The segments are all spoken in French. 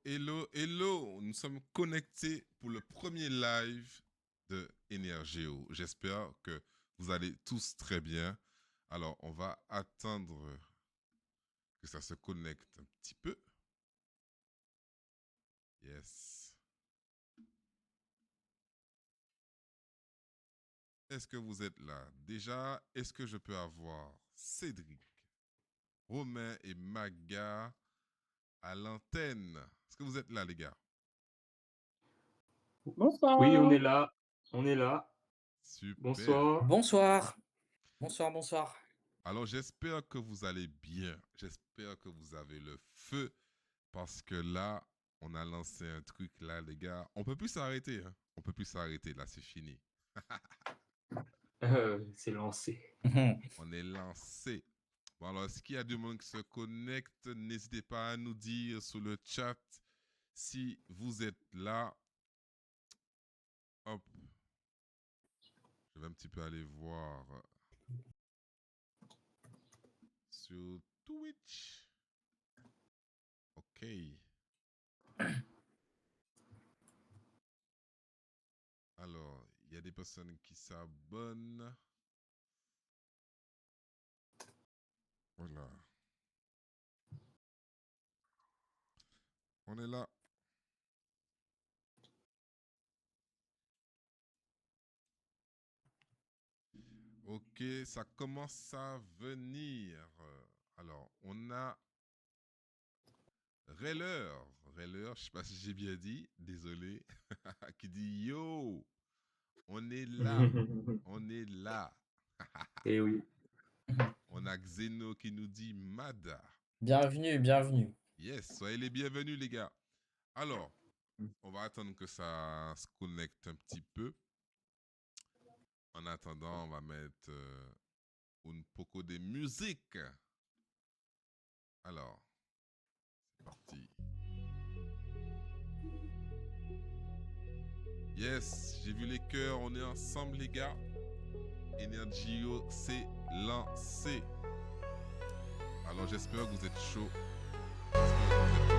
hello. Nous sommes connectés pour le premier live de Énergéo. J'espère que vous allez tous très bien. Alors, on va attendre que ça se connecte un petit peu. Yes. Est-ce que vous êtes là? Déjà, est-ce que je peux avoir Cédric, Romain et Maga à l'antenne? Est-ce que vous êtes là, les gars? Bonsoir. Oui, on est là. On est là. Super. Bonsoir. Bonsoir. Bonsoir. Alors, j'espère que vous allez bien. J'espère que vous avez le feu. Parce que là, on a lancé un truc là, les gars. On peut plus s'arrêter. Hein. On peut plus s'arrêter. Là, c'est fini. C'est lancé. On est lancé. Bon, alors, est-ce qu'il y a du monde qui se connecte? N'hésitez pas à nous dire sur le chat si vous êtes là. Hop. Je vais un petit peu aller voir sur Twitch. OK. Alors, il y a des personnes qui s'abonnent. Voilà. On est là. Ok, ça commence à venir. Alors, on a Reller, je sais pas si j'ai bien dit, désolé, qui dit yo, on est là, on est là. Eh oui. On a Xeno qui nous dit Mada. Bienvenue. Yes, soyez les bienvenus les gars. Alors, on va attendre que ça se connecte un petit peu. En attendant, on va mettre un poco de musique. Alors, c'est parti. Yes, j'ai vu les cœurs, on est ensemble les gars. Énergéo s'est lancé. Alors j'espère que vous êtes chaud. J'espère que vous êtes là.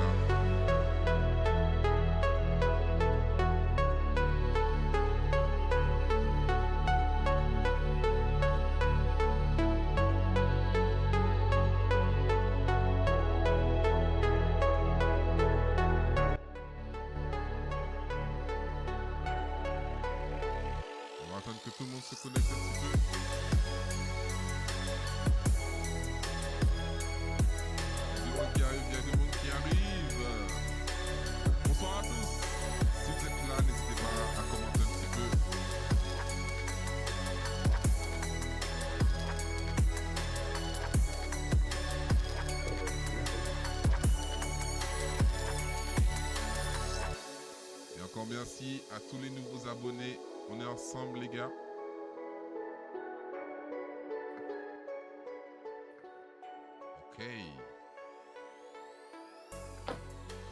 On va attendre que tout le monde se connecte un petit peu. Il y a du monde qui arrive. Bonsoir à tous. Si vous êtes là, n'hésitez pas à commenter un petit peu. Et encore merci à tous les nouveaux abonnés. On est ensemble les gars. Ok.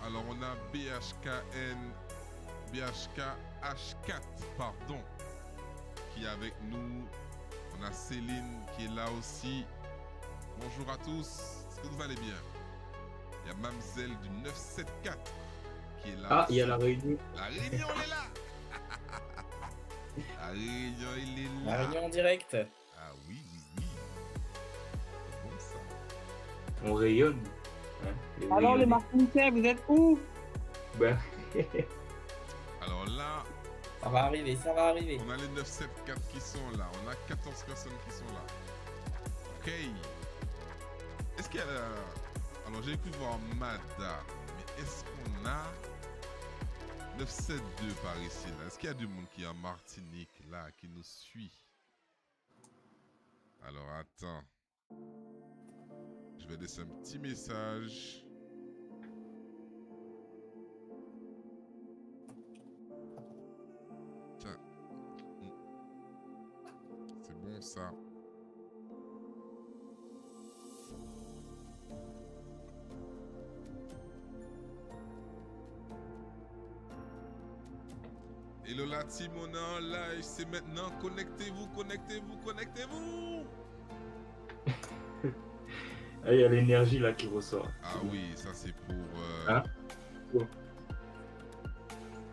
Alors on a BHKH4, pardon, qui est avec nous. On a Céline qui est là aussi. Bonjour à tous. Est-ce que vous allez bien? Il y a Mamzelle du 974 qui est là. Ah, aussi. il y a la réunion. La réunion, elle est là. La réunion, elle est là. La réunion en direct. Ah oui. C'est bon ça. On rayonne. Hein, Alors les Martiniquais, vous êtes où? Ben, Alors là, Ça va arriver. on a les 974 qui sont là. On a 14 personnes qui sont là. Ok. Est-ce qu'il y a... Alors j'ai pu voir Mada. Mais est-ce qu'on a 972 par ici là? Est-ce qu'il y a du monde qui est en Martinique là, qui nous suit? Alors attends. Je vais laisser un petit message. Tiens. C'est bon ça. Hello la team, on est en live, c'est maintenant. Connectez-vous. il y a l'énergie là qui ressort. Ah oui, ça c'est pour... Hein? Bon.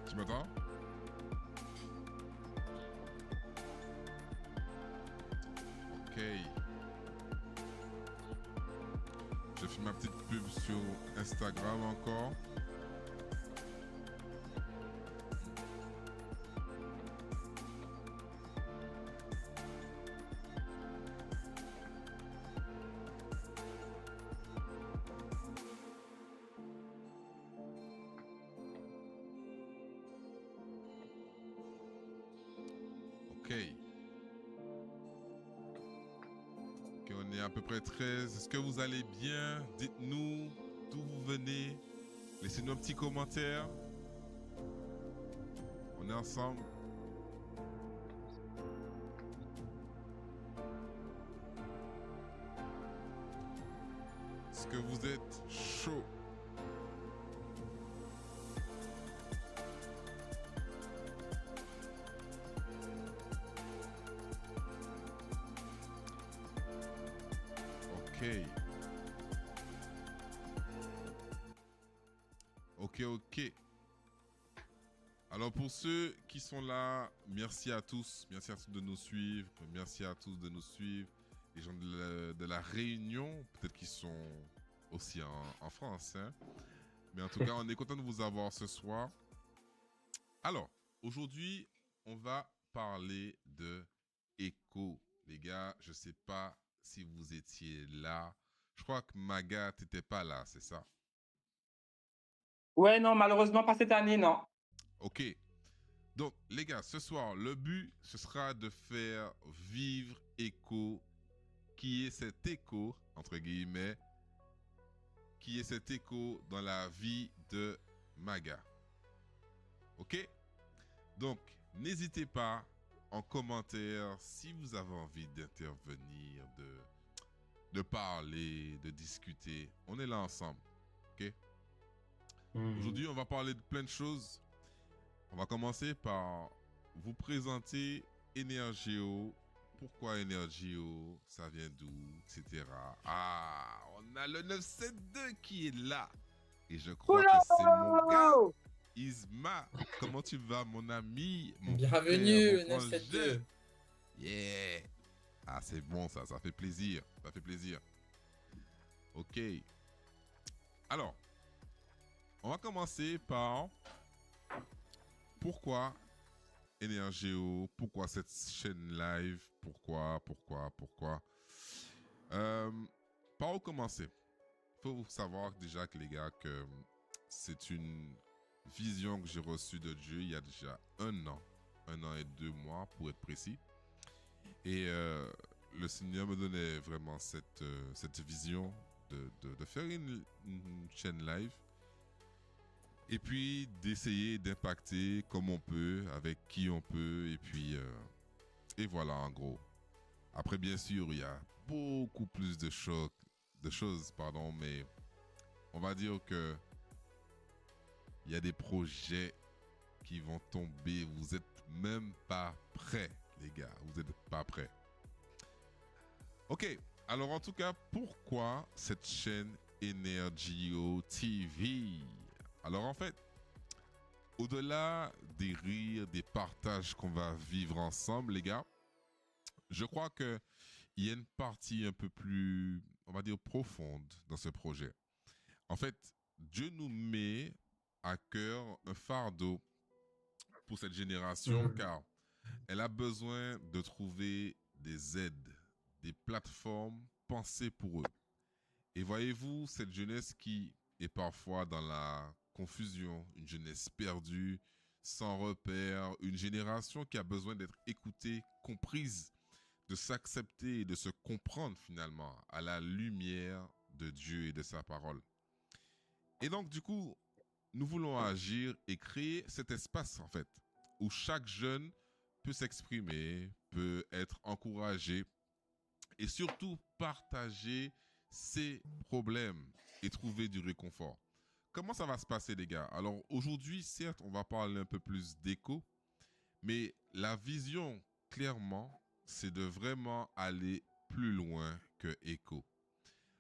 Tu m'entends? Ok. Je fais ma petite pub sur Instagram encore. Ok. Ok, on est à peu près 13. Est-ce que vous allez bien? Dites-nous d'où vous venez. Laissez-nous un petit commentaire. On est ensemble. Est-ce que vous êtes chaud? Ok. Ok. Alors pour ceux qui sont là, merci à tous. Merci à tous de nous suivre. Merci à tous de nous suivre. Les gens de la Réunion, peut-être qu'ils sont aussi en France. Hein. Mais en tout cas, on est content de vous avoir ce soir. Alors, aujourd'hui, on va parler de écho. Les gars, je ne sais pas si vous étiez là. Je crois que Maga, tu n'étais pas là, c'est ça? Ouais, non, malheureusement, pas cette année, non. Ok. Donc, les gars, ce soir, le but, ce sera de faire vivre écho. Qui est cet écho, entre guillemets, qui est cet écho dans la vie de Maga. Ok? Donc, n'hésitez pas en commentaire si vous avez envie d'intervenir, de parler, de discuter. On est là ensemble. Ok? Aujourd'hui, on va parler de plein de choses. On va commencer par vous présenter Energeo. Pourquoi Energeo? Ça vient d'où? Etc. Ah, on a le 972 qui est là. Et je crois que c'est mon gars, Isma. Comment tu vas, mon ami? Mon Bienvenue, frère, mon frangin? 972. Yeah. Ah, c'est bon ça fait plaisir. Ça fait plaisir. Ok. Alors, on va commencer par pourquoi Energeo, pourquoi cette chaîne live, pourquoi. Par où commencer? Il faut savoir déjà que les gars, que c'est une vision que j'ai reçue de Dieu il y a déjà 1 an et 2 mois pour être précis. Et le Seigneur me donnait vraiment cette vision de faire une chaîne live. Et puis d'essayer d'impacter comme on peut, avec qui on peut, et puis et voilà en gros. Après bien sûr il y a beaucoup plus de choses, mais on va dire que il y a des projets qui vont tomber. Vous êtes même pas prêts, les gars. Vous êtes pas prêts. Ok. Alors en tout cas, pourquoi cette chaîne Energeo TV? Alors en fait, au-delà des rires, des partages qu'on va vivre ensemble, les gars, je crois qu'il y a une partie un peu plus, on va dire, profonde dans ce projet. En fait, Dieu nous met à cœur un fardeau pour cette génération, car elle a besoin de trouver des aides, des plateformes pensées pour eux. Et voyez-vous, cette jeunesse qui est parfois dans la confusion, une jeunesse perdue, sans repère, une génération qui a besoin d'être écoutée, comprise, de s'accepter et de se comprendre finalement à la lumière de Dieu et de sa parole. Et donc du coup, nous voulons agir et créer cet espace en fait, où chaque jeune peut s'exprimer, peut être encouragé et surtout partager ses problèmes et trouver du réconfort. Comment ça va se passer les gars? Alors aujourd'hui, certes, on va parler un peu plus d'écho, mais la vision, clairement, c'est de vraiment aller plus loin que écho.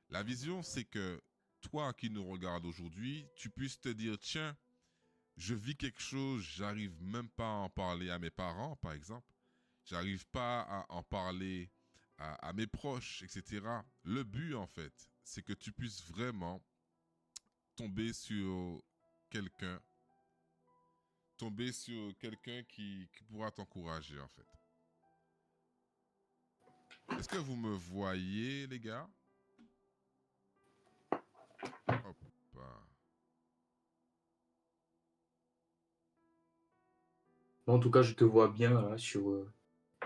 La vision, c'est que toi qui nous regardes aujourd'hui, tu puisses te dire, tiens, je vis quelque chose, j'arrive même pas à en parler à mes parents, par exemple. J'arrive pas à en parler à mes proches, etc. Le but, en fait, c'est que tu puisses vraiment tomber sur quelqu'un, qui pourra t'encourager, en fait. Est-ce que vous me voyez, les gars? Hop. En tout cas, je te vois bien là sur.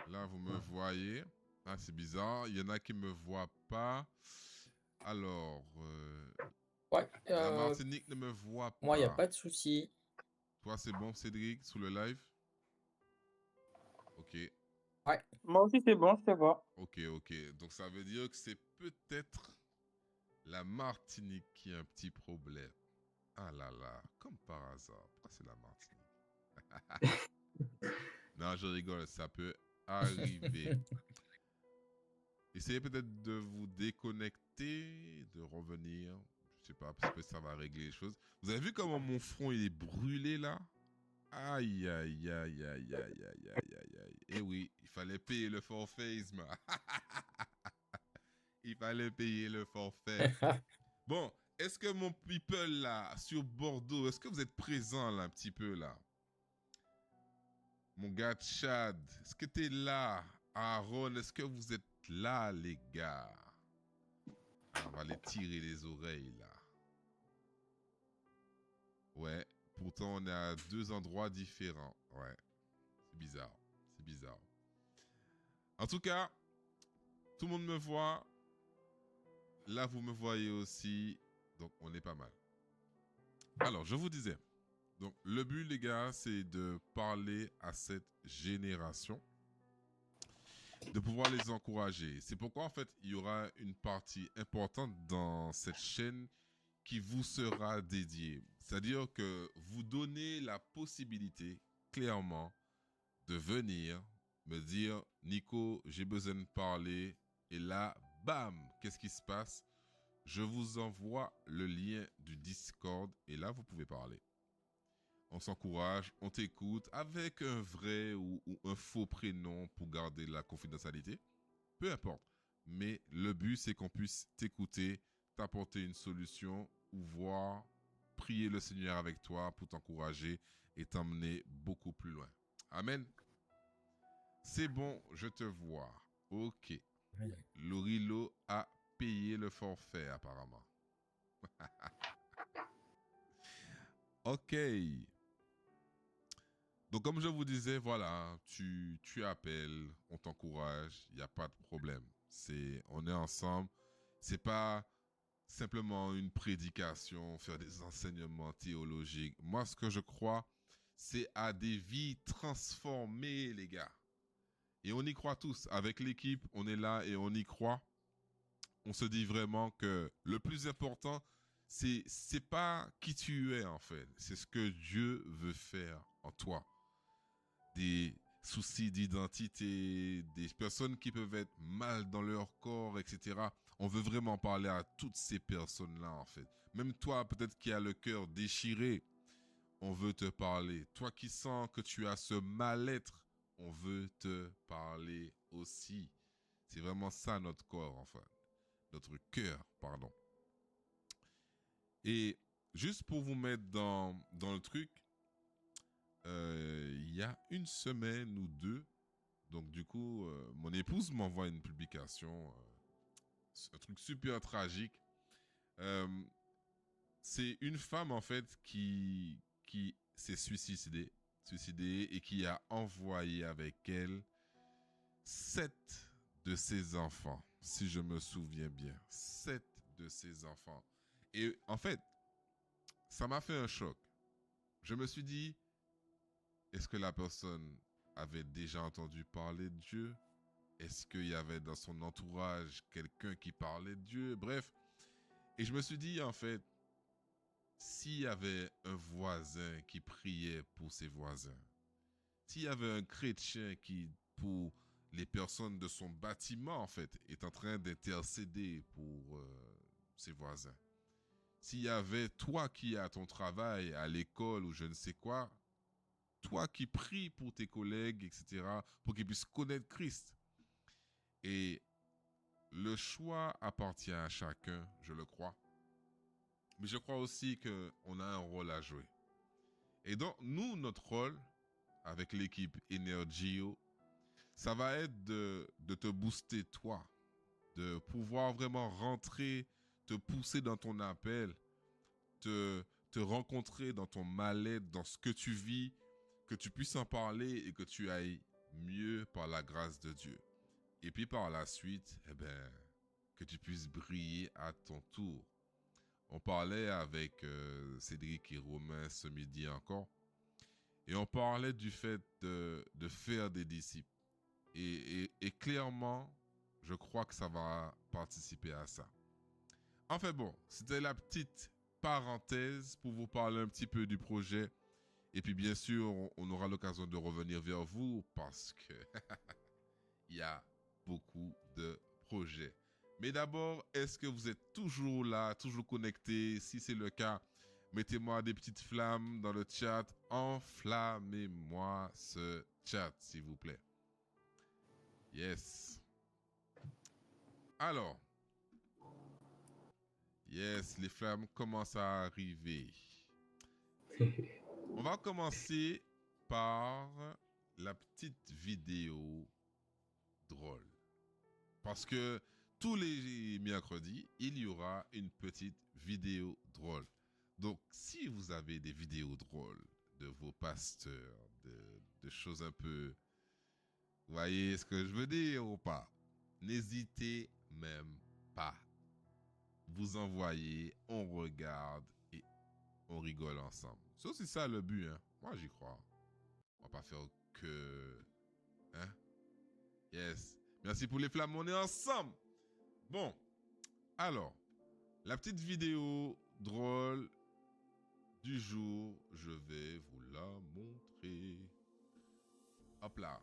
Là, vous me voyez. Ah, c'est bizarre. Il y en a qui me voient pas. Alors, Ouais, la Martinique ne me voit moi, il n'y a pas. pas de souci. Toi, c'est bon, Cédric, sous le live? Ok, Moi aussi, c'est bon, c'est bon. ok. Donc, ça veut dire que c'est peut-être la Martinique qui a un petit problème. Ah là là, comme par hasard. Pourquoi c'est la Martinique? Non, je rigole, ça peut arriver. Essayez peut-être de vous déconnecter, de revenir. Je sais pas, parce que ça va régler les choses. Vous avez vu comment mon front il est brûlé là? Aïe, aïe, aïe, aïe, aïe, aïe, aïe, aïe, aïe. Eh oui, il fallait payer le forfait, Isma. Il fallait payer le forfait. Bon, est-ce que mon people là, sur Bordeaux, est-ce que vous êtes présent là un petit peu là? Mon gars Chad, est-ce que t'es là? Aaron, est-ce que vous êtes là, les gars? Ah, on va les tirer les oreilles là. Ouais, pourtant on est à deux endroits différents. Ouais, c'est bizarre. C'est bizarre. En tout cas, tout le monde me voit. Là, vous me voyez aussi. Donc, on est pas mal. Alors, je vous disais. Donc, le but, les gars, c'est de parler à cette génération, de pouvoir les encourager. C'est pourquoi, en fait, il y aura une partie importante dans cette chaîne qui vous sera dédiée. C'est-à-dire que vous donnez la possibilité, clairement, de venir me dire, Nico, j'ai besoin de parler. Et là, bam, qu'est-ce qui se passe? Je vous envoie le lien du Discord et là, vous pouvez parler. On s'encourage, on t'écoute avec un vrai ou un faux prénom pour garder la confidentialité. Peu importe. Mais le but, c'est qu'on puisse t'écouter, t'apporter une solution ou voir, prier le Seigneur avec toi pour t'encourager et t'emmener beaucoup plus loin. Amen. C'est bon, je te vois. Ok. Lorilo a payé le forfait apparemment. Ok. Donc comme je vous disais, voilà, tu appelles, on t'encourage, il n'y a pas de problème. On est ensemble. C'est pas simplement une prédication, faire des enseignements théologiques. Moi, ce que je crois, c'est à des vies transformées, les gars. Et on y croit tous. Avec l'équipe, on est là et on y croit. On se dit vraiment que le plus important, c'est pas qui tu es en fait, c'est ce que Dieu veut faire en toi. Des soucis d'identité, des personnes qui peuvent être mal dans leur corps, etc. On veut vraiment parler à toutes ces personnes-là en fait. Même toi, peut-être qui as le cœur déchiré, on veut te parler. Toi qui sens que tu as ce mal-être, on veut te parler aussi. C'est vraiment ça notre corps, enfin. Notre cœur, pardon. Et juste pour vous mettre dans le truc, il y a une semaine ou deux, donc du coup, mon épouse m'envoie une publication, un truc super tragique. C'est une femme en fait qui s'est suicidée et qui a envoyé avec elle 7 de ses enfants, si je me souviens bien. 7 de ses enfants. Et en fait, ça m'a fait un choc. Je me suis dit, est-ce que la personne avait déjà entendu parler de Dieu? Est-ce qu'il y avait dans son entourage quelqu'un qui parlait de Dieu? Bref. Et je me suis dit, en fait, s'il y avait un voisin qui priait pour ses voisins, s'il y avait un chrétien qui, pour les personnes de son bâtiment, en fait, est en train d'intercéder pour ses voisins, s'il y avait toi qui es à ton travail, à l'école ou je ne sais quoi, toi qui pries pour tes collègues, etc., pour qu'ils puissent connaître Christ. Et le choix appartient à chacun, je le crois. Mais je crois aussi qu'on a un rôle à jouer. Et donc, nous, notre rôle, avec l'équipe Energio, ça va être de te booster toi, de pouvoir vraiment rentrer, te pousser dans ton appel, te rencontrer dans ton mal-être, dans ce que tu vis, que tu puisses en parler et que tu ailles mieux par la grâce de Dieu. Et puis par la suite, que tu puisses briller à ton tour. On parlait avec Cédric et Romain ce midi encore, et on parlait du fait de faire des disciples. Et clairement, je crois que ça va participer à ça. Enfin bon, c'était la petite parenthèse pour vous parler un petit peu du projet. Et puis bien sûr, on aura l'occasion de revenir vers vous parce que il y a beaucoup de projets. Mais d'abord, est-ce que vous êtes toujours là, toujours connectés? Si c'est le cas, mettez-moi des petites flammes dans le chat. Enflammez-moi ce chat, s'il vous plaît. Yes. Alors. Yes, les flammes commencent à arriver. On va commencer par la petite vidéo drôle. Parce que tous les mercredis, il y aura une petite vidéo drôle. Donc, si vous avez des vidéos drôles de vos pasteurs, de choses un peu... Vous voyez ce que je veux dire ou pas? N'hésitez même pas. Vous envoyez, on regarde et on rigole ensemble. C'est aussi ça le but, hein. Moi, j'y crois. On va pas faire que... Hein? Yes. Merci pour les flammes, on est ensemble. Bon. Alors, la petite vidéo drôle du jour, je vais vous la montrer. Hop là.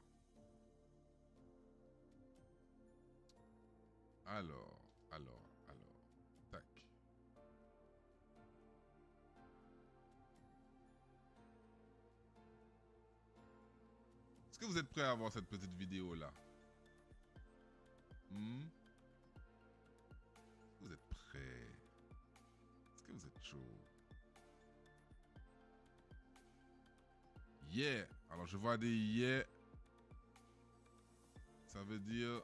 Alors. Tac. Est-ce que vous êtes prêts à voir cette petite vidéo-là? Vous êtes prêts? Est-ce que vous êtes chaud? Yeah! Alors, je vois des yeah. Ça veut dire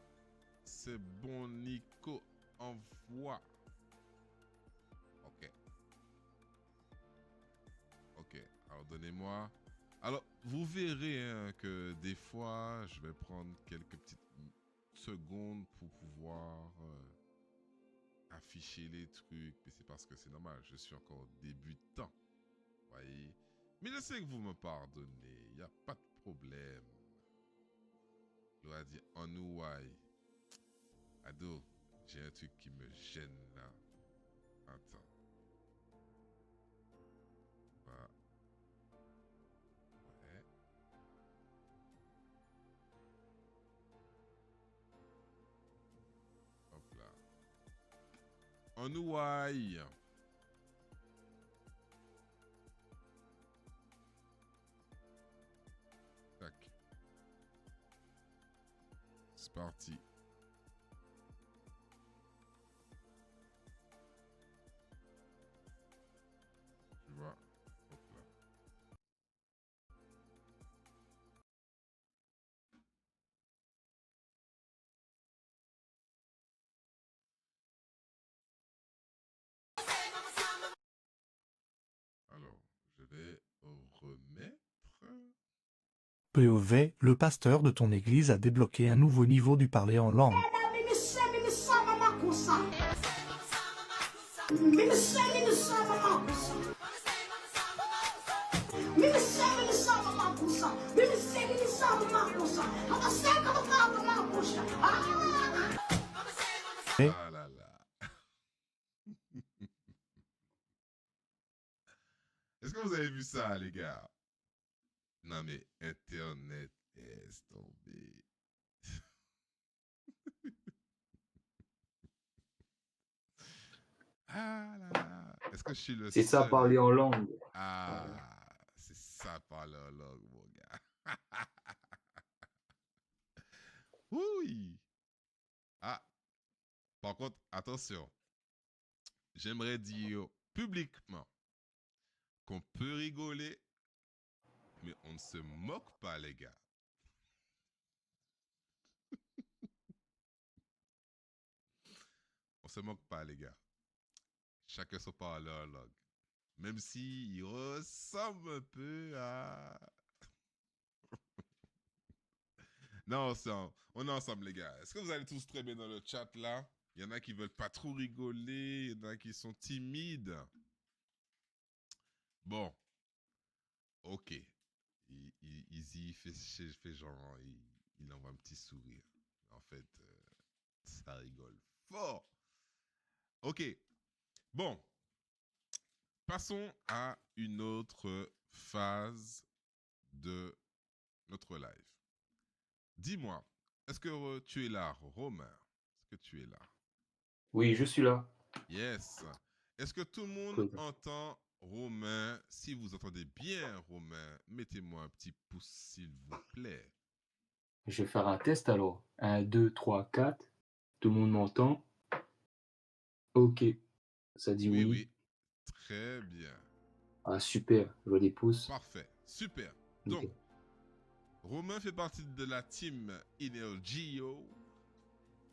c'est bon, Nico, envoie. Ok, alors donnez-moi. Alors, vous verrez hein, que des fois, je vais prendre quelques petites secondes pour pouvoir afficher les trucs. Mais c'est parce que c'est normal, je suis encore débutant. Voyez? Mais je sais que vous me pardonnez, il n'y a pas de problème. Je dois dire en ouaille. Ado, j'ai un truc qui me gêne là. Attends. Voilà. Ouais. Hop là. En ouaille. Tac. C'est parti. Tu vois. Hop là. Alors, je vais remettre. POV, le pasteur de ton église a débloqué un nouveau niveau du parler en langue. Ah là là. Est-ce que vous avez vu ça, les gars? Non, mais Internet est tombé. Ah là là. Est-ce que je suis le C'est ça, seul? parler en langue. Ah, c'est ça, parler en langue, mon gars. Oui. Ah, par contre, attention. J'aimerais dire publiquement qu'on peut rigoler, mais on ne se moque pas, les gars. On se moque pas, les gars. Chacun son parleur en langue. Même s'il ressemble un peu à... Non, on est ensemble, les gars. Est-ce que vous allez tous très bien dans le chat, là? Il y en a qui veulent pas trop rigoler, il y en a qui sont timides. Bon, ok. Easy fait genre, il envoie un petit sourire. En fait, ça rigole fort. Ok, bon. Passons à une autre phase de notre live. Dis-moi, est-ce que tu es là, Romain? Est-ce que tu es là? Oui, je suis là. Yes. Est-ce que tout le monde Cool. entend Romain? Si vous entendez bien Romain, mettez-moi un petit pouce s'il vous plaît. Je vais faire un test alors. 1, 2, 3, 4. Tout le monde m'entend. Ok. Ça dit Oui, oui. oui. Très bien. Ah, super. Je vois des pouces. Parfait. Super. Ok. Donc, Romain fait partie de la team Energio.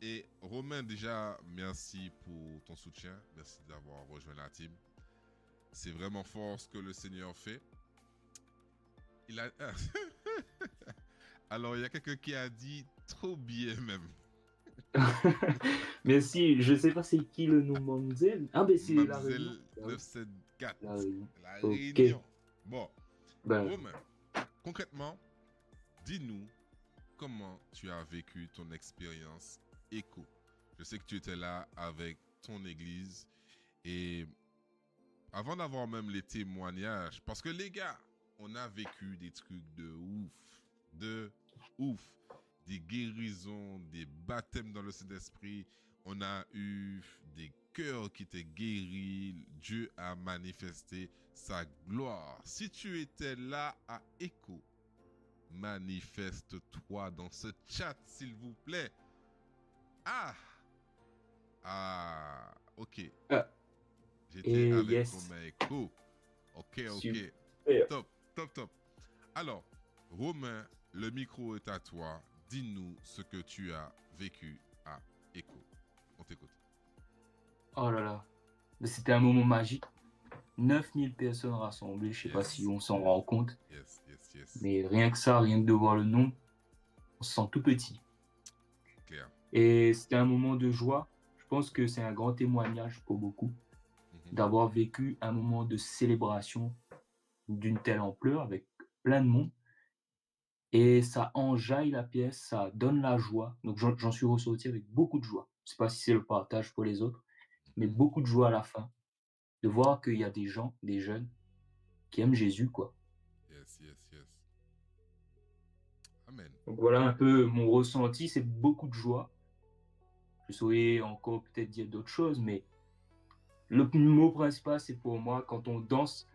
Et Romain, déjà, merci pour ton soutien. Merci d'avoir rejoint la team. C'est vraiment fort ce que le Seigneur fait. Il a... Alors, il y a quelqu'un qui a dit trop bien même. Merci. Je sais pas c'est qui le nom Mamzel. Ah, ben c'est la Réunion. Mamzelle 974. La Réunion. La Ok. Réunion. Bon, Ben, Romain, concrètement, dis-nous comment tu as vécu ton expérience écho. Je sais que tu étais là avec ton église et avant d'avoir même les témoignages, parce que les gars, on a vécu des trucs de ouf, des guérisons, des baptêmes dans le Saint-Esprit, on a eu des cœurs qui étaient guéris, Dieu a manifesté sa gloire. Si tu étais là à Écho, manifeste-toi dans ce chat, s'il vous plaît. Ok. ah, J'étais et avec yes. Romain Echo. Ok. Super. Top. Alors, Romain, le micro est à toi. Dis-nous ce que tu as vécu à Echo. On t'écoute. Oh là là. Mais c'était un moment magique. 9000 personnes rassemblées. Je sais pas Yes. si on s'en rend compte. Yes. Mais rien que ça, rien que de voir le nombre, on se sent tout petit. Clair. Et c'était un moment de joie. Je pense que c'est un grand témoignage pour beaucoup d'avoir vécu un moment de célébration d'une telle ampleur avec plein de monde. Et ça enjaille la pièce, ça donne la joie. Donc j'en suis ressorti avec beaucoup de joie. Je sais pas si c'est le partage pour les autres, mais beaucoup de joie à la fin. De voir qu'il y a des gens, des jeunes, qui aiment Jésus, quoi. Yes. Amen. Donc voilà un peu mon ressenti, c'est beaucoup de joie. Je saurais encore peut-être dire d'autres choses, mais le mot principal, c'est pour moi quand on danse,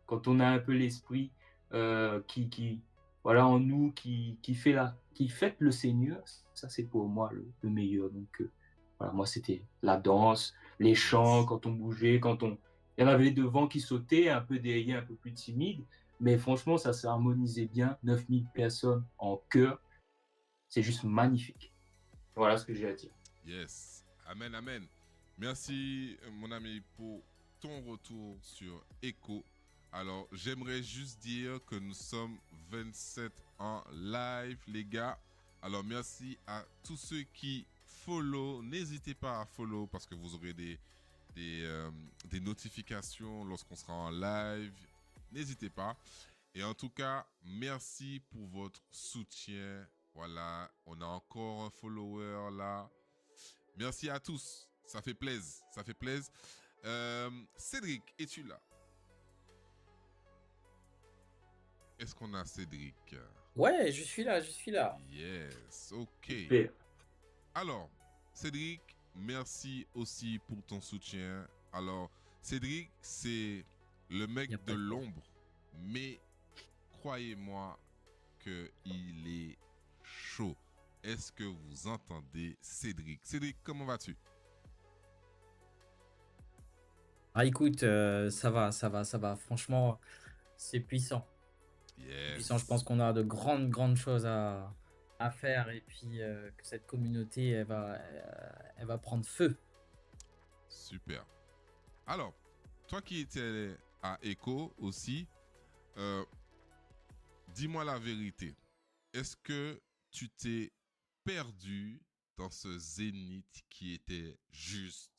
quand on a un peu l'esprit voilà, en nous, qui fête le Seigneur, ça c'est pour moi le meilleur. Donc voilà, moi c'était la danse, les chants, Yes. quand on bougeait, il y en avait devant qui sautaient, un peu derrière, un peu plus timide, mais franchement ça s'harmonisait bien, 9000 personnes en chœur, c'est juste magnifique. Voilà ce que j'ai à dire. Yes. Amen. Merci, mon ami, pour ton retour sur Echo. Alors, j'aimerais juste dire que nous sommes 27 en live, les gars. Alors, merci à tous ceux qui follow. N'hésitez pas à follow parce que vous aurez des notifications lorsqu'on sera en live. N'hésitez pas. Et en tout cas, merci pour votre soutien. Voilà, on a encore un follower là. Merci à tous. Ça fait plaisir. Cédric, es-tu là? Est-ce qu'on a Cédric? Ouais, je suis là. Yes, ok. Super. Alors, Cédric, merci aussi pour ton soutien. Alors, Cédric, c'est le mec Y a de pas de quoi. l'ombre, mais croyez-moi qu'il est chaud. Est-ce que vous entendez Cédric? Cédric, comment vas-tu? Ah, écoute, ça va, ça va, ça va. Franchement, c'est puissant. C'est puissant. Je pense Yes. qu'on a de grandes choses à faire et puis que cette communauté, elle va prendre feu. Super. Alors, toi qui étais à Echo aussi, euh, dis-moi la vérité. Est-ce que tu t'es perdu dans ce zénith qui était juste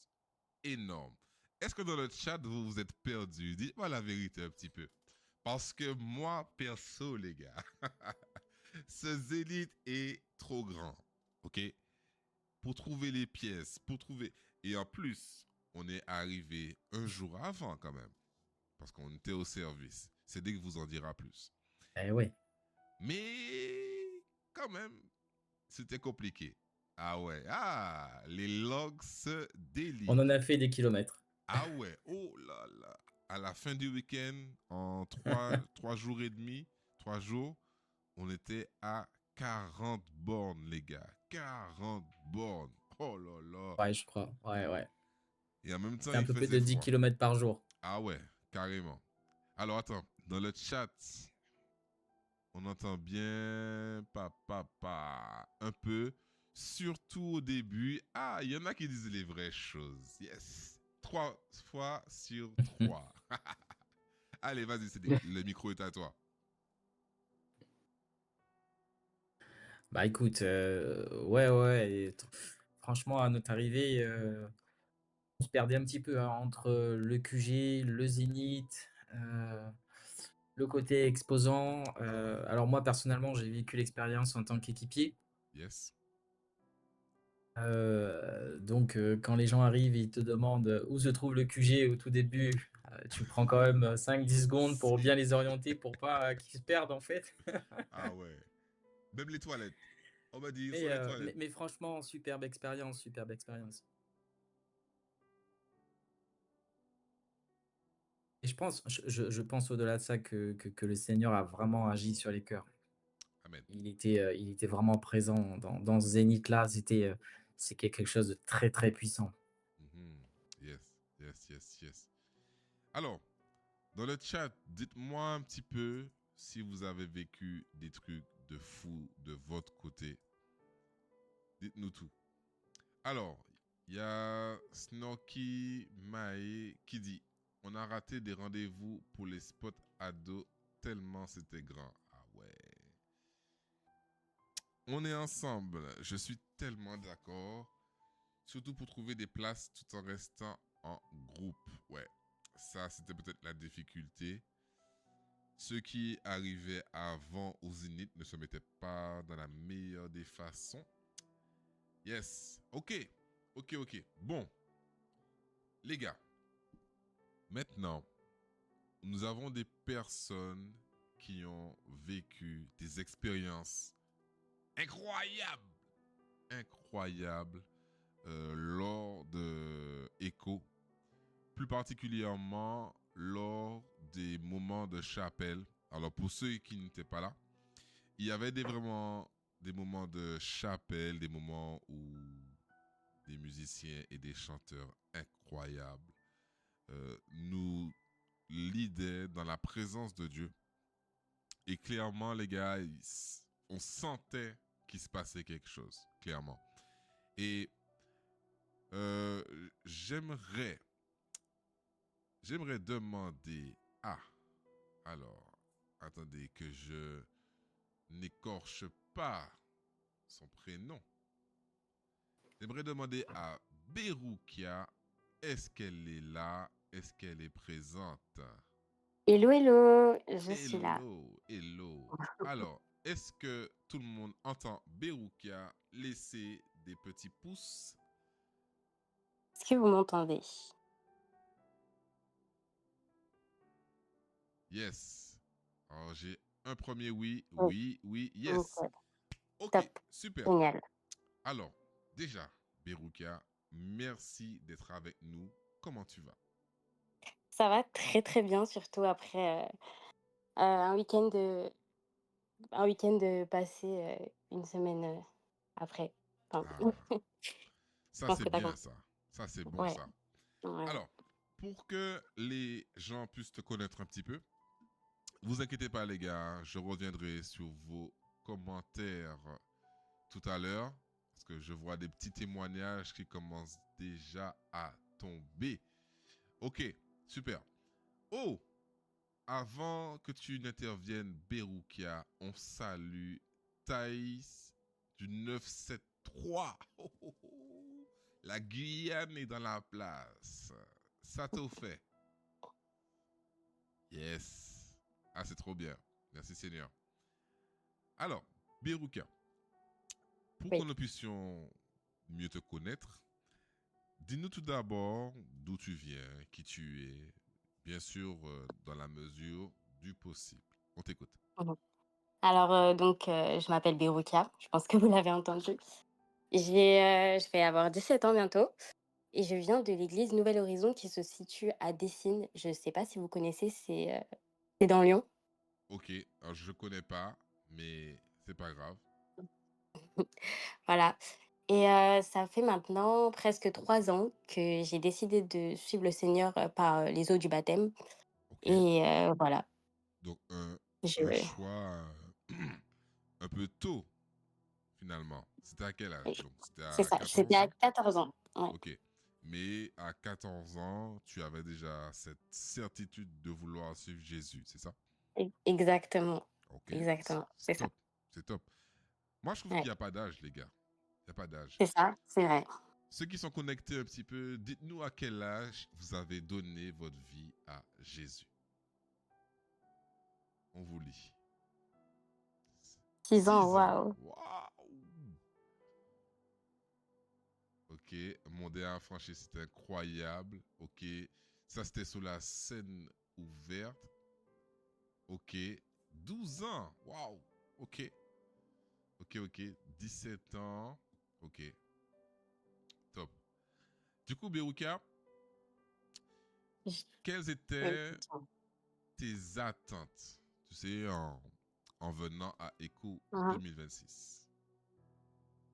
énorme? Est-ce que dans le chat, vous vous êtes perdu? Dites-moi la vérité un petit peu. Parce que moi, perso, les gars, ce zénith est trop grand. OK? Pour trouver les pièces, pour trouver... Et en plus, on est arrivé un jour avant quand même. Parce qu'on était au service. C'est dès que vous en dira plus. Eh ouais. Mais quand même, c'était compliqué. Ah ouais, ah, les logs se On en délient. a fait des kilomètres. Ah ouais, oh là là. À la fin du week-end, en 3 jours et demi, 3 jours, on était à 40 bornes, les gars. 40 bornes. Oh là là. Ouais, je crois. Ouais. Et en même temps, C'est un il peu plus de faisait 10 froid. kilomètres par jour. Ah ouais, carrément. Alors attends, dans le chat, on entend bien un peu, surtout au début. Ah, il y en a qui disent les vraies choses. Yes. 3 fois sur 3. Allez, vas-y, le micro est à toi. Bah écoute, ouais. Franchement, à notre arrivée, on se perdait un petit peu hein, entre le QG, le Zénith, le côté exposant. Alors moi, personnellement, j'ai vécu l'expérience en tant qu'équipier. Yes. Donc, quand les gens arrivent et ils te demandent où se trouve le QG au tout début, tu prends quand même 5-10 secondes pour bien les orienter pour pas qu'ils se perdent en fait. Ah ouais. Même les toilettes. On va dire, sur Mais, les euh, mais, toilettes. mais franchement, superbe expérience, superbe expérience. Et je pense au-delà de ça que le Seigneur a vraiment agi sur les cœurs. Amen. Il était vraiment présent dans ce zénith-là. C'est quelque chose de très, très puissant. Mhm. Yes. Alors, dans le chat, dites-moi un petit peu si vous avez vécu des trucs de fou de votre côté. Dites-nous tout. Alors, il y a Snorky Mae qui dit on a raté des rendez-vous pour les spots ados tellement c'était grand. Ah ouais. On est ensemble. Je suis tellement d'accord. Surtout pour trouver des places tout en restant en groupe. Ouais. Ça, c'était peut-être la difficulté. Ceux qui arrivaient avant au Zénith ne se mettaient pas dans la meilleure des façons. Yes. Ok. Bon. Les gars. Maintenant, nous avons des personnes qui ont vécu des expériences incroyables lors de Echo, plus particulièrement lors des moments de chapelle. Alors pour ceux qui n'étaient pas là, il y avait vraiment des moments de chapelle, des moments où des musiciens et des chanteurs incroyables nous leader dans la présence de Dieu. Et clairement, les gars, on sentait qu'il se passait quelque chose, clairement. Et j'aimerais demander... Ah, alors, attendez que je n'écorche pas son prénom. J'aimerais demander à Beroukia, est-ce qu'elle est là? Est-ce qu'elle est présente? Hello, je suis là. Hello. Alors, est-ce que tout le monde entend Beroukia laisser des petits pouces? Est-ce que vous m'entendez? Yes. Alors, j'ai un premier oui, Oui, yes. nickel. Ok, Top, super. génial. Alors, déjà, Beroukia, merci d'être avec nous. Comment tu vas? Ça va très, très bien, surtout après, un week-end, passé, une semaine, après. Enfin, Ah, je ça pense c'est que tu as bien compris. ça. Ça c'est bon Ouais, ça. ouais, ouais. Alors, pour que les gens puissent te connaître un petit peu, vous inquiétez pas les gars, je reviendrai sur vos commentaires tout à l'heure, parce que je vois des petits témoignages qui commencent déjà à tomber. Ok, super. Oh, avant que tu n'interviennes, Beroukia, on salue Thaïs du 973. Oh, oh, oh. La Guyane est dans la place. Ça te fait. Yes. Ah, c'est trop bien. Merci Seigneur. Alors, Beroukia, pour que Oui. nous puissions mieux te connaître, dis-nous tout d'abord d'où tu viens, qui tu es, bien sûr dans la mesure du possible. On t'écoute. Mmh. Alors, donc, je m'appelle Beroukia, je pense que vous l'avez entendu. Je vais avoir 17 ans bientôt et je viens de l'église Nouvel Horizon qui se situe à Dessines. Je sais pas si vous connaissez, c'est dans Lyon. Ok, alors je connais pas, mais c'est pas grave. Voilà. Et ça fait maintenant presque 3 ans que j'ai décidé de suivre le Seigneur, par, les eaux du baptême Ok, et voilà, donc un je choix un peu tôt finalement. C'était à quel âge? Donc c'était c'est à ça, c'était 14 à ans? 14 ans. Ouais, Ok, mais à 14 ans, tu avais déjà cette certitude de vouloir suivre Jésus, c'est ça? exactement, Ok, exactement, c'est c'est ça. top, c'est top. Moi je trouve qu'il Ouais, n'y a pas d'âge les gars, il n'y a pas d'âge. c'est ça, c'est vrai. Ceux qui sont connectés un petit peu, dites-nous à quel âge vous avez donné votre vie à Jésus. On vous lit. 6 ans, 6 ans. waouh! Waouh! Ok, mon dernier franchi, c'était incroyable. Ok, ça c'était sur la scène ouverte. Ok, 12 ans. Waouh! Ok, ok. 17 ans. Ok, top. Du coup, Berouka, J quelles Oui, étaient dis-moi. tes attentes, tu sais, en venant à Echo Mmh. 2026?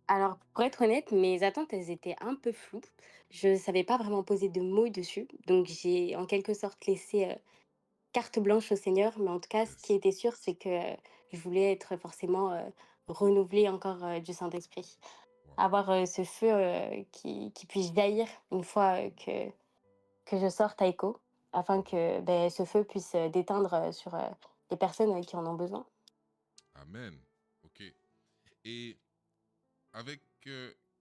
Alors, pour être honnête, mes attentes, elles étaient un peu floues. Je savais pas vraiment poser de mots dessus, donc j'ai en quelque sorte laissé, carte blanche au Seigneur. Mais en tout cas, ce qui Yes. était sûr, c'est que, je voulais être forcément, renouvelée encore, du Saint-Esprit. Wow. Avoir, ce feu, qui puisse jaillir une fois, que je sorte à Echo, afin Mhm. que, beh, ce feu puisse, déteindre, sur, les personnes, qui en ont besoin. Amen. Ok. Et avec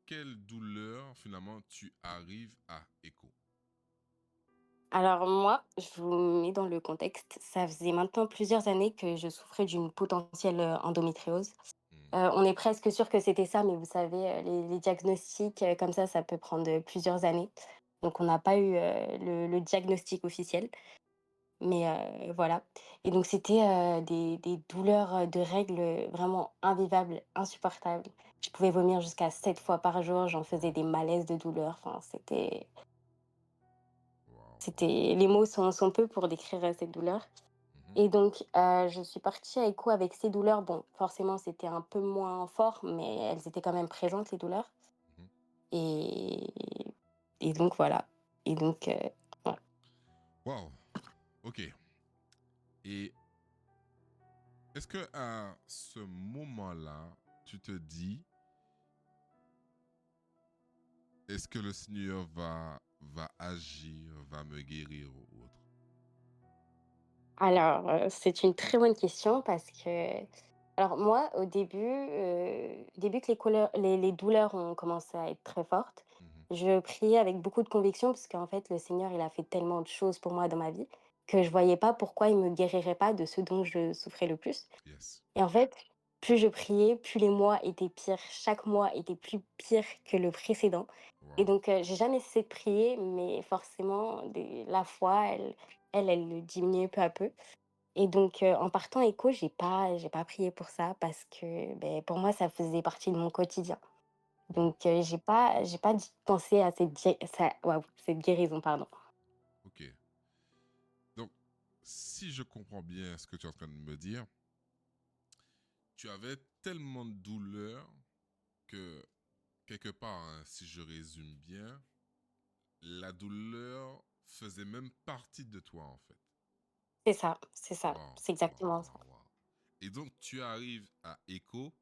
quelle douleur finalement tu arrives à Echo? Alors moi, je vous mets dans le contexte, ça faisait maintenant plusieurs années que je souffrais d'une potentielle, endométriose. Hmm. On est presque sûr que c'était ça, mais vous savez, les diagnostics, comme ça peut prendre, plusieurs années. Donc on n'a pas eu, le diagnostic officiel, mais voilà. Et donc c'était, des douleurs, de règles, vraiment invivables, insupportables. Je pouvais vomir jusqu'à 7 fois par jour, j'en faisais Wow. des malaises de douleur, enfin Wow. les mots sont peu pour décrire, cette douleur. Mhm. Et donc je suis partie à Écho avec ces douleurs. Bon, forcément, c'était un peu moins fort, mais elles étaient quand même présentes, les douleurs. Mhm. Et et donc voilà. Et donc voilà. Wow. Ok. Et est-ce que à ce moment-là, tu te dis, est-ce que le Seigneur va agir, va me guérir ou autre? Alors, c'est une très bonne question parce que alors moi, au début que les douleurs ont commencé à être très fortes, Mhm. je priais avec beaucoup de conviction parce qu'en fait, le Seigneur, il a fait tellement de choses pour moi dans ma vie que je voyais pas pourquoi il me guérirait pas de ce dont je souffrais le plus. Yes. Et en fait, plus je priais, plus les mois étaient pires. Chaque mois était plus pire que le précédent. Et Wow. donc, j'ai jamais cessé de prier, mais forcément, la foi, elle diminuait peu à peu. Et donc, en partant Écho, j'ai pas prié pour ça parce que, beh, pour moi, ça faisait partie de mon quotidien. Wow. Donc, j'ai pas pensé à cette guérison, pardon. Ok. si je comprends bien ce que tu es en train de me dire, tu avais tellement de douleur que, quelque part, hein, si je résume bien, la douleur faisait même partie de toi, en fait. C'est ça, Wow, c'est wow, exactement ça. wow, wow. Et donc, tu arrives à Echo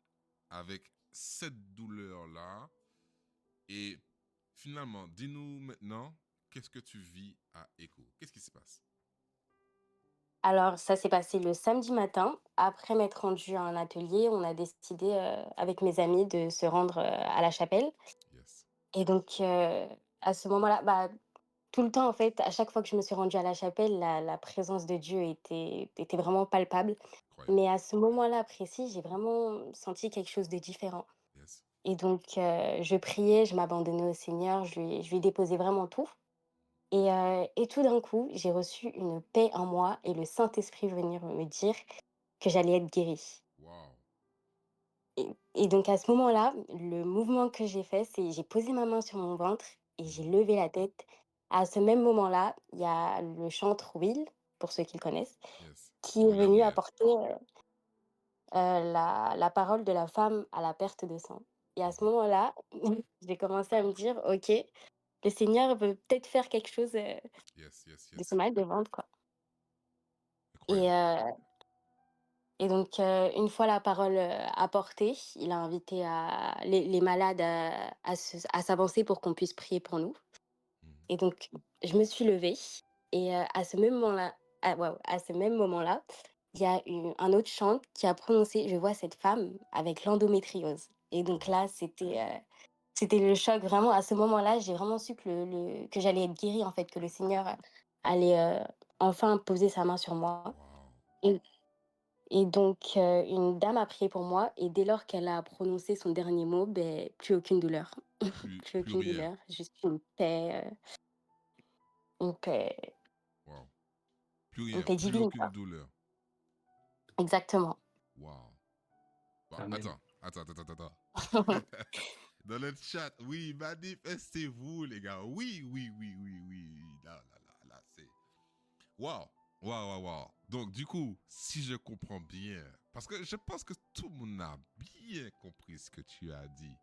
avec cette douleur-là. Et finalement, dis-nous maintenant, qu'est-ce que tu vis à Echo? Qu'est-ce qui se passe? Alors ça s'est passé le samedi matin. Après m'être rendus à un atelier, on a décidé, avec mes amis de se rendre, à la chapelle Yes, et donc à ce moment-là, bah, tout le temps, en fait, à chaque fois que je me suis rendue à la chapelle, la présence de Dieu était vraiment palpable. incroyable. Mais à ce moment-là précis, j'ai vraiment senti quelque chose de différent Yes. et donc je priais, je m'abandonnais au Seigneur, je lui déposais vraiment tout et tout d'un coup, j'ai reçu une paix en moi et le Saint-Esprit venir me dire que j'allais être guérie Wow. et donc à ce moment-là, le mouvement que j'ai fait, c'est j'ai posé ma main sur mon ventre et j'ai Mhm. levé la tête. À ce même moment-là, il y a le chantre Will, pour ceux qui le connaissent, Yes. qui est Mon venu Gabriel. apporter, la parole de la femme à la perte de sang et à ce Mhm. moment-là, j'ai commencé à me dire: «OK, le Seigneur veut peut-être faire quelque chose, Yes, yes, de ce yes. mal de ventre, quoi» et Incroyable. donc une fois la parole, apportée, il a invité à les malades à s'avancer pour qu'on puisse prier pour nous Mhm. et donc je me suis levée et à ce même moment-là waouh, à ce même moment-là, il y a eu un autre chant qui a prononcé: «Je vois cette femme avec l'endométriose» et donc Wow. là, c'était le choc vraiment. À ce moment-là, j'ai vraiment su que que j'allais être guérie, en fait, que le Seigneur allait, enfin poser sa main sur moi Wow. et et donc une dame a prié pour moi et dès lors qu'elle a prononcé son dernier mot, ben plus aucune douleur. Plus Plus aucune rien. douleur, juste une paix Wow. Plus une rien. paix Plus divine, aucune quoi. douleur. Exactement. Wow. Bon, Amen. attends. Dans le chat, oui, manifestez-vous, les gars. Oui, oui, oui, oui, oui. Là, c'est. Waouh! Waouh! Donc, du coup, si je comprends bien, parce que je pense que tout le monde a bien compris ce que tu as dit.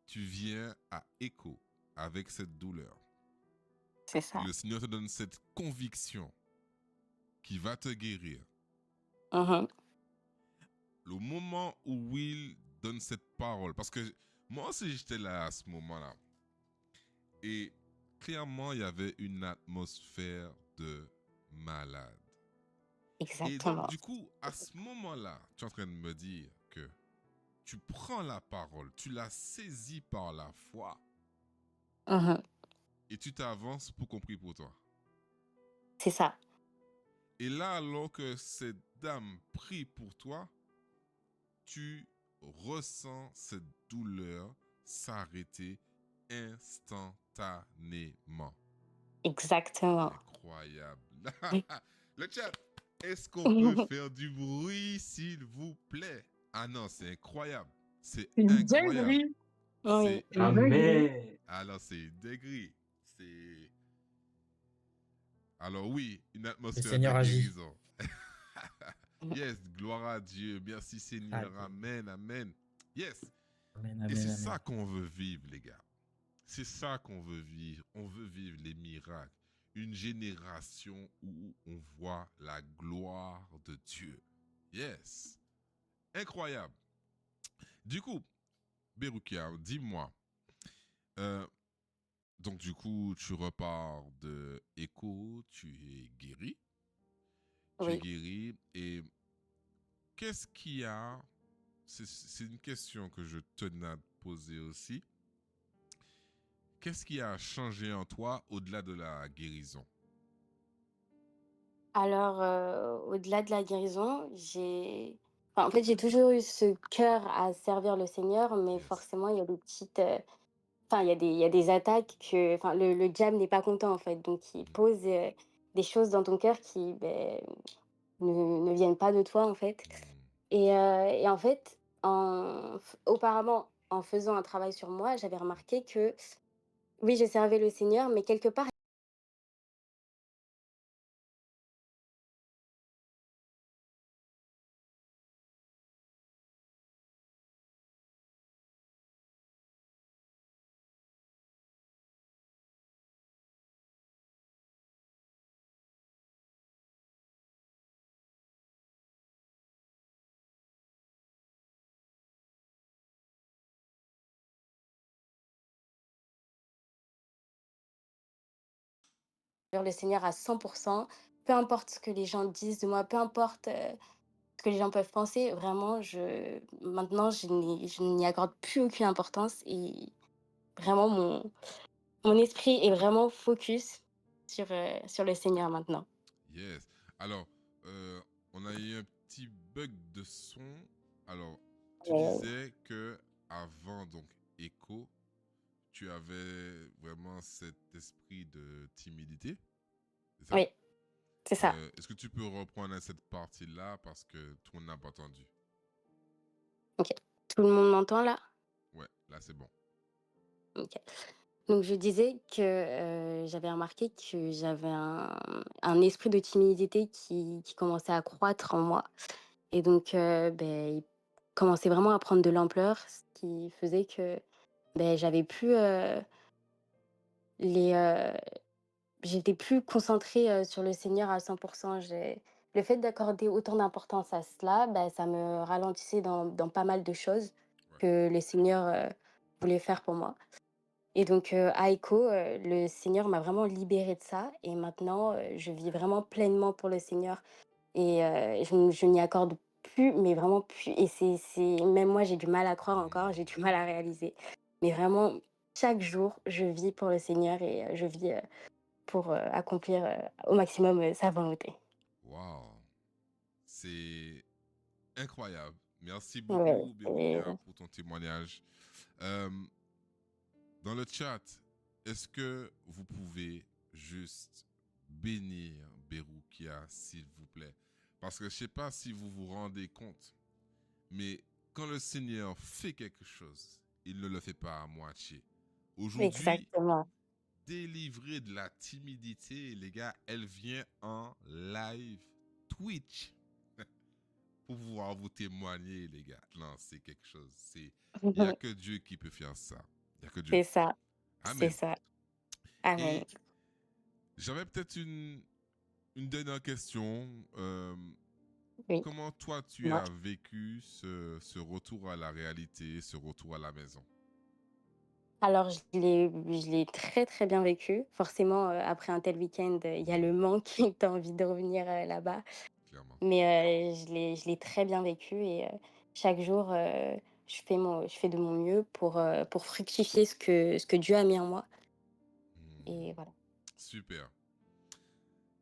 Tu viens à écho avec cette douleur. C'est Et ça. le Seigneur te donne cette conviction qui va te guérir. Mmh. Le moment où Will donne cette parole, parce que moi aussi j'étais là à ce moment-là, et clairement il y avait une atmosphère de malade. Et donc Exactement. du coup, à ce moment-là, tu es en train de me dire que tu prends la parole, tu la saisis par la foi, Mmh. et tu t'avances pour qu'on prie pour toi. C'est ça. Et là, alors que cette dame prie pour toi, tu ressens cette douleur s'arrêter instantanément. Exactement. Incroyable. Le chat, est-ce qu'on peut faire du bruit, s'il vous plaît? Ah non, c'est incroyable. C'est Une incroyable. dinguerie. Oui. C'est Une dinguerie. Amen. alors c'est une dinguerie. C'est alors oui, une Le atmosphère de Seigneur agit. guérison. Yes, gloire à Dieu. Merci Seigneur. Alléluia. Amen, amen. Yes. Amen, Et c'est amen, ça amen. qu'on veut vivre, les gars. C'est ça qu'on veut vivre. On veut vivre les miracles. Une génération où on voit la gloire de Dieu. Yes. Incroyable. Du coup, Berukia, dis-moi. euh, donc du coup, tu repars de Echo, tu es guéri. Tu es Oui. guéri. Et qu'est-ce qu'il y a? C'est une question que je tenais à te poser aussi. Qu'est-ce qui a changé en toi au-delà de la guérison? Alors, au-delà de la guérison, en fait, j'ai toujours eu ce cœur à servir le Seigneur, mais Yes. forcément, il y a des petites, enfin, il y a des attaques que enfin, le diable n'est pas content, en fait, donc il Mhm. pose, des choses dans ton cœur qui, beh, ne viennent pas de toi, en fait Mhm. et en fait, auparavant, en faisant un travail sur moi, j'avais remarqué que, oui, je servais le Seigneur, mais quelque part vers le Seigneur à 100%. Peu importe ce que les gens disent de moi, peu importe ce que les gens peuvent penser, vraiment, maintenant, je n'y accorde plus aucune importance et vraiment, mon esprit est vraiment focus sur le Seigneur maintenant. Yes. Alors, on a eu un petit bug de son. Alors, tu Euh, disais que avant donc Echo, tu avais vraiment cet esprit de timidité, c'est ça? oui, c'est ça. Est-ce que tu peux reprendre cette partie-là parce que tout le monde n'a pas entendu? Ok. Tout le monde m'entend là? Ouais, là c'est bon. Ok. Donc, je disais que j'avais remarqué que j'avais un esprit de timidité qui commençait à croître en moi. Et donc, il commençait vraiment à prendre de l'ampleur, ce qui faisait que j'avais plus les. J'étais plus concentrée sur le Seigneur à 100%. Le fait d'accorder autant d'importance à cela, ça me ralentissait dans pas mal de choses Ouais. que le Seigneur voulait faire pour moi. Et donc, à ECHO, le Seigneur m'a vraiment libérée de ça. Et maintenant, je vis vraiment pleinement pour le Seigneur. Et je n'y accorde plus, mais vraiment plus. Et même moi, j'ai du mal à croire encore, j'ai du mal à réaliser. Mais vraiment, chaque jour, je vis pour le Seigneur et je vis pour accomplir au maximum sa volonté. Waouh, c'est incroyable. Merci Ouais, beaucoup, Berukia, pour ton témoignage. Euh, Dans le chat, est-ce que vous pouvez juste bénir Berukia, s'il vous plaît? Parce que je ne sais pas si vous vous rendez compte, mais quand le Seigneur fait quelque chose, il ne le fait pas à moitié. Aujourd'hui, exactement. délivrée de la timidité, les gars, elle vient en live Twitch pour pouvoir vous témoigner, les gars. Non, c'est quelque chose. Il n'y a que Dieu qui peut faire ça. Il n'y a que Dieu. C'est ça, c'est Amen. ça. Amen. Et j'avais peut-être une dernière question. Oui, Comment toi, tu moi. as vécu ce retour à la réalité, ce retour à la maison? Alors, je l'ai très, très bien vécu. Forcément, après un tel week-end, il y a le manque et tu as envie de revenir là-bas. Clairement. Mais je l'ai très bien vécu et chaque jour, je fais de mon mieux pour fructifier ce que Dieu a mis en moi. Et voilà. Super.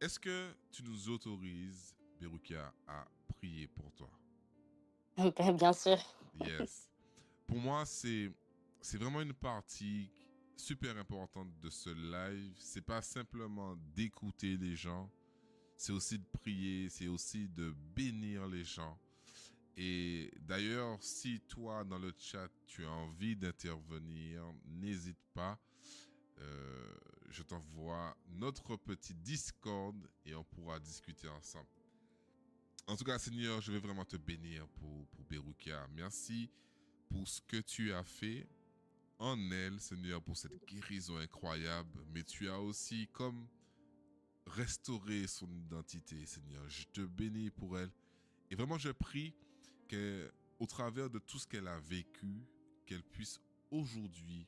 Est-ce que tu nous autorises, Berukia, à prier pour toi? Bien sûr. Yes. Pour moi, c'est vraiment une partie super importante de ce live. C'est pas simplement d'écouter les gens, c'est aussi de prier, c'est aussi de bénir les gens. Et d'ailleurs, si toi, dans le chat, tu as envie d'intervenir, n'hésite pas. Je t'envoie notre petit Discord et on pourra discuter ensemble. En tout cas, Seigneur, je vais vraiment te bénir pour Berukia. Merci pour ce que tu as fait en elle, Seigneur, pour cette guérison incroyable. Mais tu as aussi comme restauré son identité, Seigneur. Je te bénis pour elle. Et vraiment, je prie qu'au travers de tout ce qu'elle a vécu, qu'elle puisse aujourd'hui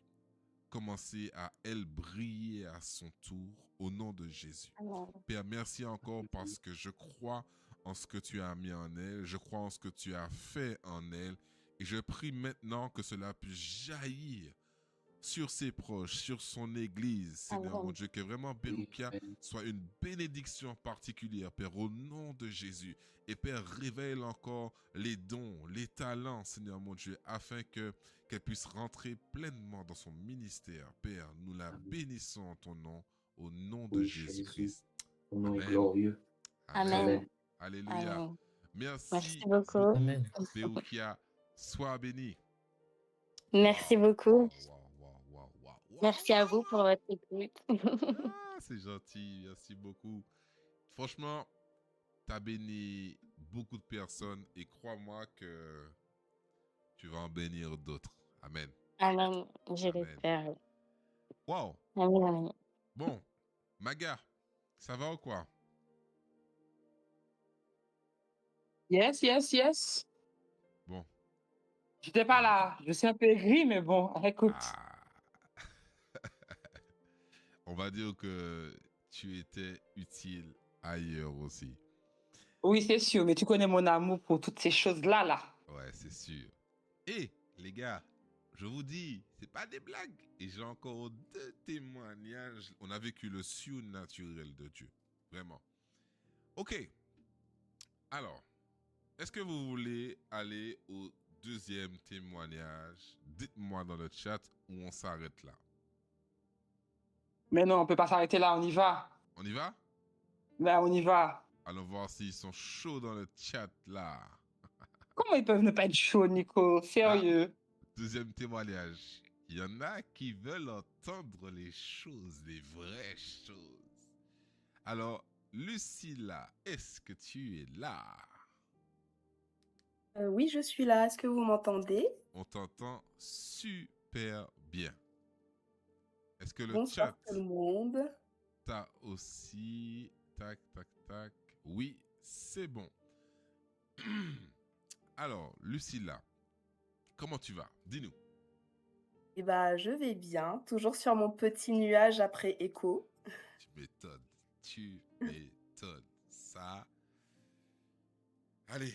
commencer à, elle, briller à son tour au nom de Jésus. Amen. Père, merci encore parce que je crois en ce que tu as mis en elle, je crois en ce que tu as fait en elle, et je prie maintenant que cela puisse jaillir sur ses proches, sur son église, Seigneur mon Amen. Dieu, que vraiment Berukia soit une bénédiction particulière, Père, au nom de Jésus. Et Père, révèle encore les dons, les talents, Seigneur mon Dieu, afin qu'elle puisse rentrer pleinement dans son ministère. Père, nous la bénissons en ton nom, au nom de Oui, Jésus, Jésus-Christ. ton nom est Amen. glorieux. Amen. Amen. Amen. Alléluia. Amen. Merci Merci, beaucoup. Amen. Berukia. Sois béni. Merci beaucoup. Wow. Merci à vous pour votre écoute. Ah, c'est gentil, merci beaucoup. Franchement, t'as béni beaucoup de personnes et crois-moi que tu vas en bénir d'autres. Amen. Amen. Je Amen. l'espère. Wow. Amen, amen. Bon, Maga, ça va ou quoi? Yes. Bon. J'étais pas là. Je suis un peu gris, mais bon, écoute. Ah. On va dire que tu étais utile ailleurs aussi. Oui, c'est sûr, mais tu connais mon amour pour toutes ces choses-là, là. Ouais, c'est sûr. Et les gars, je vous dis, c'est pas des blagues. Et j'ai encore 2 témoignages. On a vécu le surnaturel de Dieu. Vraiment. Ok. Alors, est-ce que vous voulez aller au deuxième témoignage? Dites-moi dans le chat où on s'arrête là. Mais non, on peut pas s'arrêter là, on y va. On y va? Là, on y va. Allons voir s'ils sont chauds dans le chat là. Comment ils peuvent ne pas être chauds, Nico? Sérieux? Deuxième témoignage. Il y en a qui veulent entendre les choses, les vraies choses. Alors, Lucilla, est-ce que tu es là? Oui, je suis là. Est-ce que vous m'entendez? On t'entend super bien. Est-ce que le Bonsoir chat tout le monde. t'a aussi... Tac, tac, tac. Oui, c'est bon. Alors, Lucilla, comment tu vas? Dis-nous. Eh ben, je vais bien, toujours sur mon petit nuage après écho. Tu m'étonnes. Tu m'étonnes. Ça... Allez,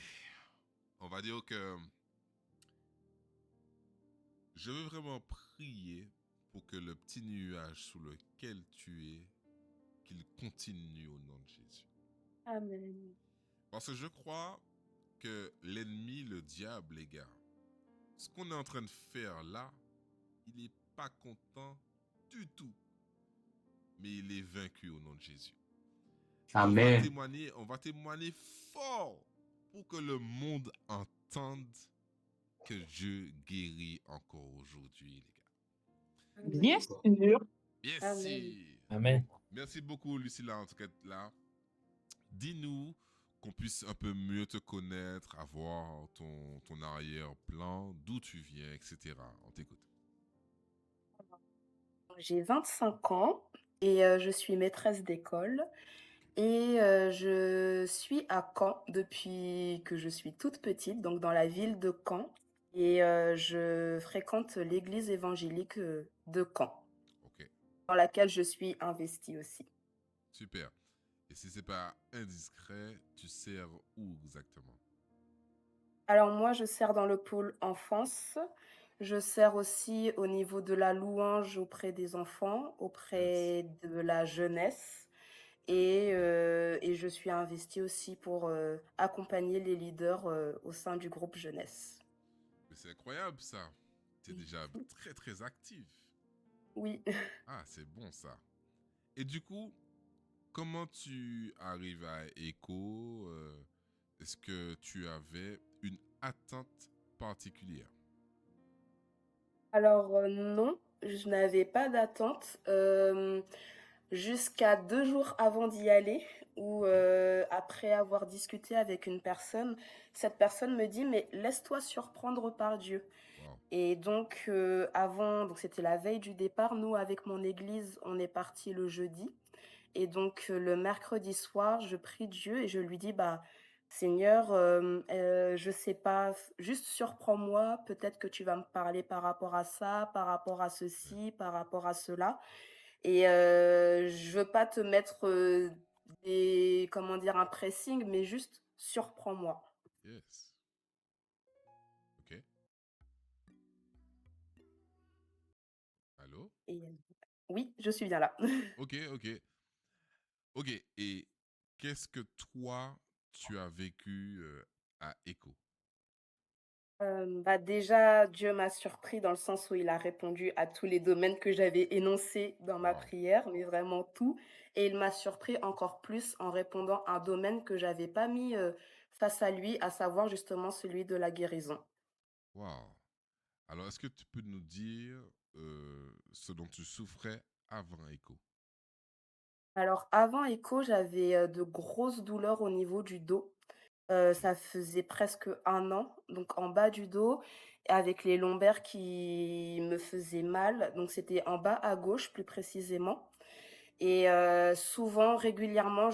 on va dire que je veux vraiment prier pour que le petit nuage sous lequel tu es, qu'il continue au nom de Jésus. Amen. Parce que je crois que l'ennemi, le diable, les gars, ce qu'on est en train de faire là, il n'est pas content du tout. Mais il est vaincu au nom de Jésus. Et Amen. on va témoigner fort pour que le monde entende que Dieu guérit encore aujourd'hui, les gars. Bien sûr. Bien Amen. sûr. Amen. Merci beaucoup, Lucilla, en tout cas, là. Dis-nous qu'on puisse un peu mieux te connaître, avoir ton arrière-plan, d'où tu viens, etc. On t'écoute. J'ai 25 ans et je suis maîtresse d'école et je suis à Caen depuis que je suis toute petite, donc dans la ville de Caen. Et je fréquente l'église évangélique de Caen, Ok, dans laquelle je suis investie aussi. super. Et si c'est pas indiscret, tu sers où exactement? Alors moi, je sers dans le pôle enfance. Je sers aussi au niveau de la louange auprès des enfants, auprès de la jeunesse. Et je suis investie aussi pour accompagner les leaders au sein du groupe jeunesse. Mais c'est incroyable ça. Tu es Oui. déjà très très active. Oui. Ah, c'est bon ça. Et du coup, comment tu arrives à Echo? Est-ce que tu avais une attente particulière? Alors non, je n'avais pas d'attente jusqu'à 2 jours avant d'y aller, où après avoir discuté avec une personne, cette personne me dit: «Mais laisse-toi surprendre par Dieu». Wow. Et donc donc c'était la veille du départ, nous avec mon église, on est partis le jeudi. Et donc le mercredi soir, je prie Dieu et je lui dis: «Bah, Seigneur, je sais pas, juste surprends-moi, peut-être que tu vas me parler par rapport à ça, par rapport à ceci, par rapport à cela et je veux pas te mettre, comment dire? Un pressing, mais juste surprends-moi». Yes. Ok. Allô? Et oui, je suis bien là. Ok, ok. Ok. Et qu'est-ce que toi, tu as vécu à Echo? Bah, déjà, Dieu m'a surpris dans le sens où il a répondu à tous les domaines que j'avais énoncés dans ma Wow. prière, mais vraiment tout. Et il m'a surpris encore plus en répondant à un domaine que j'avais pas mis face à lui, à savoir justement celui de la guérison. Wow. Alors, est-ce que tu peux nous dire ce dont tu souffrais avant Echo? Alors, avant écho, j'avais de grosses douleurs au niveau du dos. Ça faisait presque 1 an, donc en bas du dos, avec les lombaires qui me faisaient mal. Donc c'était en bas à gauche, plus précisément. Et souvent, régulièrement,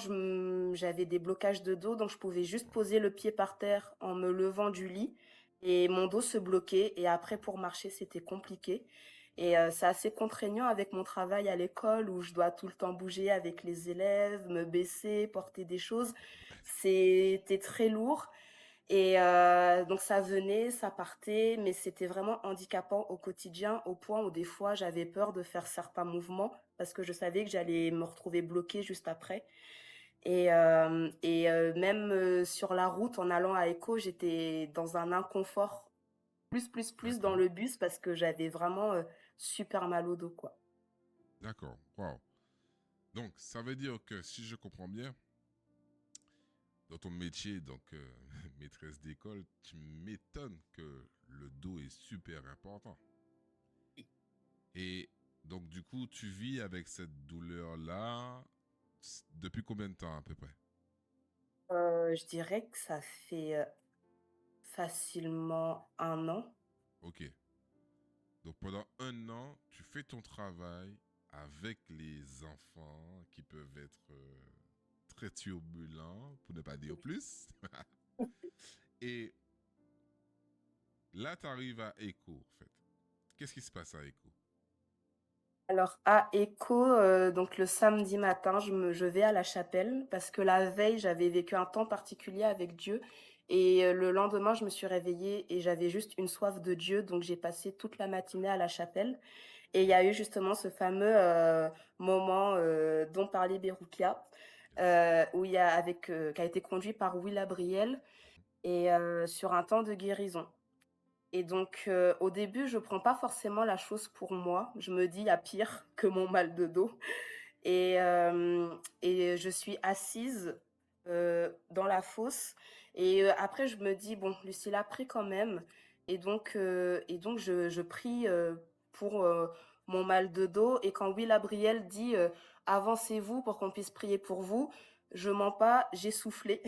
j'avais des blocages de dos, donc je pouvais juste poser le pied par terre en me levant du lit et mon dos se bloquait et après pour marcher, c'était compliqué Et c'est assez contraignant avec mon travail à l'école où je dois tout le temps bouger avec les élèves, me baisser, porter des choses. C'était très lourd et donc ça venait, ça partait, mais c'était vraiment handicapant au quotidien, au point où des fois j'avais peur de faire certains mouvements parce que je savais que j'allais me retrouver bloquée juste après. Et même, sur la route en allant à Éco, j'étais dans un inconfort plus dans D'accord. le bus parce que j'avais vraiment, super mal au dos, quoi. D'accord. Wow. Donc, ça veut dire que si je comprends bien, dans ton métier, donc maîtresse d'école, tu m'étonnes que le dos est super important. Et donc, du coup, tu vis avec cette douleur-là depuis combien de temps à peu près? Je dirais que ça fait, facilement 1 an. Ok. Donc, pendant 1 an, tu fais ton travail avec les enfants qui peuvent être très turbulents, pour ne pas dire plus. Et là, tu arrives à Echo, en fait. Qu'est-ce qui se passe à Echo? Alors à Éco, donc le samedi matin, je vais à la chapelle parce que la veille, j'avais vécu un temps particulier avec Dieu et le lendemain, je me suis réveillée et j'avais juste une soif de Dieu, donc j'ai passé toute la matinée à la chapelle et il y a eu justement ce fameux, moment, dont parlait Beroukia, Yes. où il y a avec, qui a été conduit par Will Abriel et sur un temps de guérison. Et donc, au début, je prends pas forcément la chose pour moi. Je me dis: «Il y a pire que mon mal de dos» et je suis assise, dans la fosse et après je me dis: «Bon, Lucilla, prie quand même» et donc je prie, pour, mon mal de dos et quand Will Abriel dit, «Avancez-vous pour qu'on puisse prier pour vous», je mens pas, j'ai soufflé.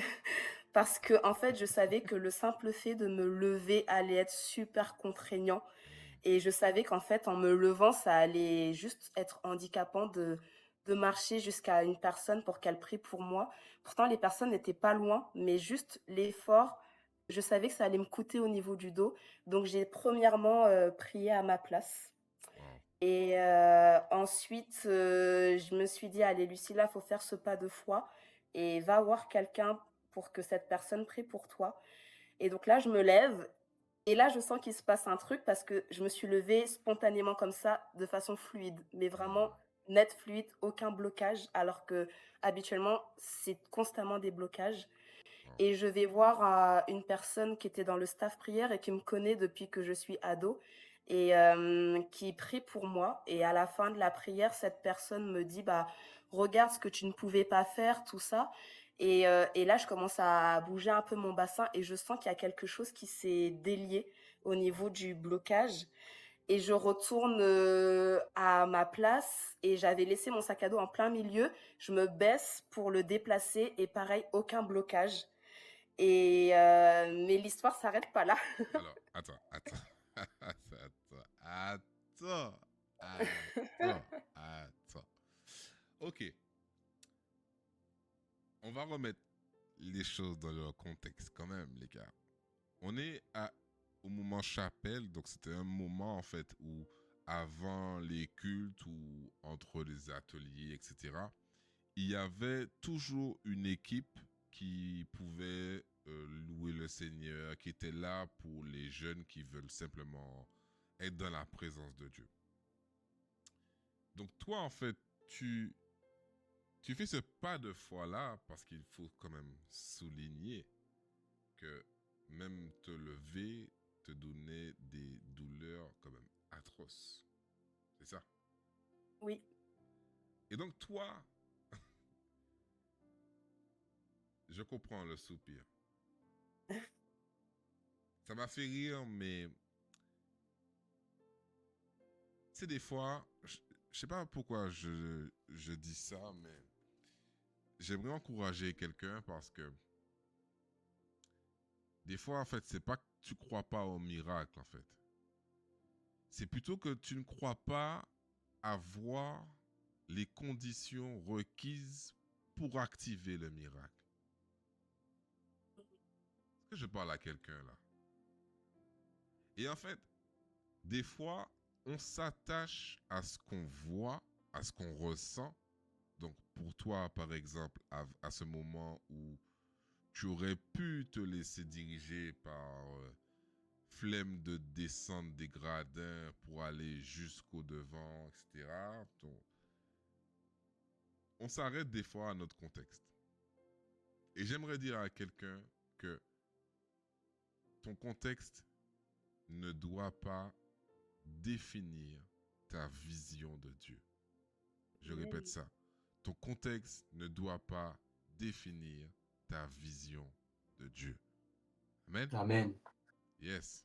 Parce que en fait, je savais que le simple fait de me lever allait être super contraignant Mm. et je savais qu'en fait, en me levant, ça allait juste être handicapant de marcher jusqu'à une personne pour qu'elle prie pour moi. Pourtant, les personnes n'étaient pas loin, mais juste l'effort, je savais que ça allait me coûter au niveau du dos. Donc j'ai premièrement, prié à ma place Wow. et ensuite, je me suis dit: «Allez Lucilla, faut faire ce pas de foi et va voir quelqu'un pour que cette personne prie pour toi» et donc là, je me lève et là, je sens qu'il se passe un truc parce que je me suis levée spontanément comme ça, de façon fluide, mais Mm. vraiment net, fluide, aucun blocage, alors qu'habituellement, c'est constamment des blocages Wow. et je vais voir, une personne qui était dans le staff prière et qui me connaît depuis que je suis ado et qui prie pour moi et à la fin de la prière, cette personne me dit: «Bah, regarde ce que tu ne pouvais pas faire», tout ça et là, je commence à bouger un peu mon bassin et je sens qu'il y a quelque chose qui s'est délié au niveau du blocage et je retourne, à ma place et j'avais laissé mon sac à dos en plein milieu. Je me baisse pour le déplacer et pareil, aucun blocage et mais l'histoire s'arrête pas là. Alors, attends. Attends. Attends. Ok, on va remettre les choses dans leur contexte quand même, les gars. On est au moment chapelle, donc c'était un moment en fait où avant les cultes ou entre les ateliers, etc., il y avait toujours une équipe qui pouvait louer le Seigneur, qui était là pour les jeunes qui veulent simplement être dans la présence de Dieu. Donc toi, en fait, tu, tu fais ce pas de foi-là parce qu'il faut quand même souligner que même te lever te donnait des douleurs quand même atroces. C'est ça. Oui. Et donc toi, je comprends le soupir. Ça m'a fait rire, mais tu sais, des fois, je sais pas pourquoi je dis ça, mais j'aimerais encourager quelqu'un parce que des fois, en fait, c'est pas que tu crois pas au miracle, en fait. C'est plutôt que tu ne crois pas avoir les conditions requises pour activer le miracle. Est-ce que je parle à quelqu'un là? Et en fait, des fois, on s'attache à ce qu'on voit, à ce qu'on ressent. Donc, pour toi, par exemple, à ce moment où tu aurais pu te laisser diriger par flemme de descendre des gradins pour aller jusqu'au devant, etc. Donc, on s'arrête des fois à notre contexte. Et j'aimerais dire à quelqu'un que ton contexte ne doit pas définir ta vision de Dieu. Je répète ça. Ton contexte ne doit pas définir ta vision de Dieu. Amen. Amen. Yes.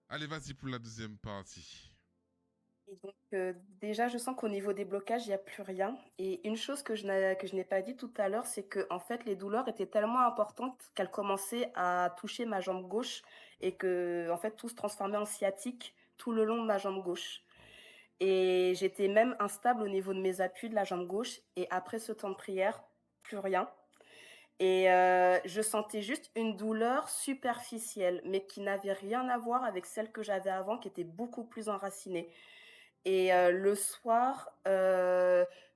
Allez, vas-y pour la deuxième partie. Et donc, déjà, je sens qu'au niveau des blocages, il n'y a plus rien. Et une chose que je n'ai pas dit tout à l'heure, c'est que en fait, les douleurs étaient tellement importantes qu'elles commençaient à toucher ma jambe gauche et que, en fait, tout se transformait en sciatique tout le long de ma jambe gauche. Et j'étais même instable au niveau de mes appuis de la jambe gauche. Et après ce temps de prière, plus rien. Et je sentais juste une douleur superficielle, mais qui n'avait rien à voir avec celle que j'avais avant, qui était beaucoup plus enracinée. Et le soir,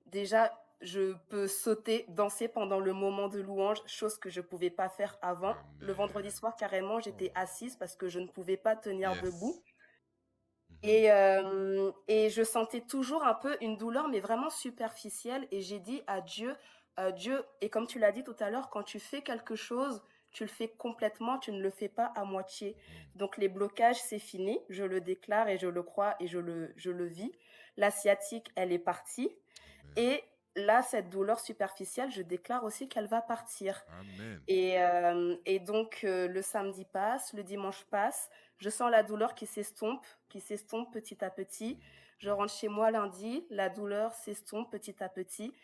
déjà, je peux sauter, danser pendant le moment de louange, chose que je pouvais pas faire avant. Le vendredi Amen. soir, carrément, j'étais assise parce que je ne pouvais pas tenir Yes. debout. Mhm. Et je sentais toujours un peu une douleur, mais vraiment superficielle. Et j'ai dit à Dieu, Dieu, et comme tu l'as dit tout à l'heure, quand tu fais quelque chose, tu le fais complètement, tu ne le fais pas à moitié. Donc les blocages, c'est fini, je le déclare et je le crois et je le vis. La sciatique, elle est partie. Amen. Et là, cette douleur superficielle, je déclare aussi qu'elle va partir. Amen. Et donc, le samedi passe, le dimanche passe. Je sens la douleur qui s'estompe petit à petit. Je rentre chez moi lundi, la douleur s'estompe petit à petit.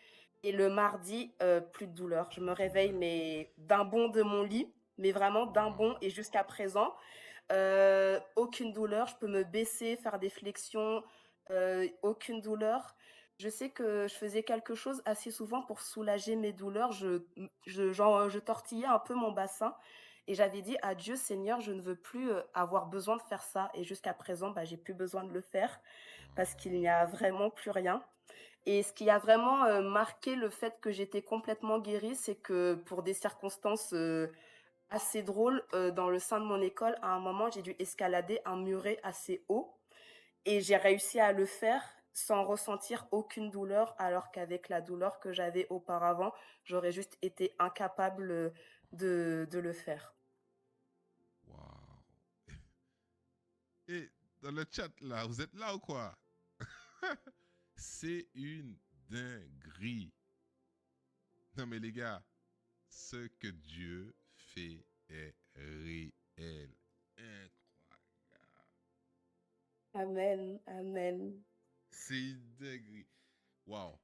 Et le mardi, plus de douleur. Je me réveille, mais d'un bond de mon lit, mais vraiment d'un bond. Et jusqu'à présent, aucune douleur. Je peux me baisser, faire des flexions, aucune douleur. Je sais que je faisais quelque chose assez souvent pour soulager mes douleurs. Je tortillais un peu mon bassin et j'avais dit à Dieu, Seigneur, je ne veux plus avoir besoin de faire ça. Et jusqu'à présent, bah, j'ai plus besoin de le faire parce qu'il n'y a vraiment plus rien. Et ce qui a vraiment marqué le fait que j'étais complètement guérie, c'est que pour des circonstances assez drôles, dans le sein de mon école, à un moment, j'ai dû escalader un muret assez haut. Et j'ai réussi à le faire sans ressentir aucune douleur, alors qu'avec la douleur que j'avais auparavant, j'aurais juste été incapable de le faire. Wow. Et dans le chat là, vous êtes là ou quoi? C'est une dinguerie. Non mais les gars, ce que Dieu fait est réel. Incroyable. Amen, amen. C'est une dinguerie. Wow.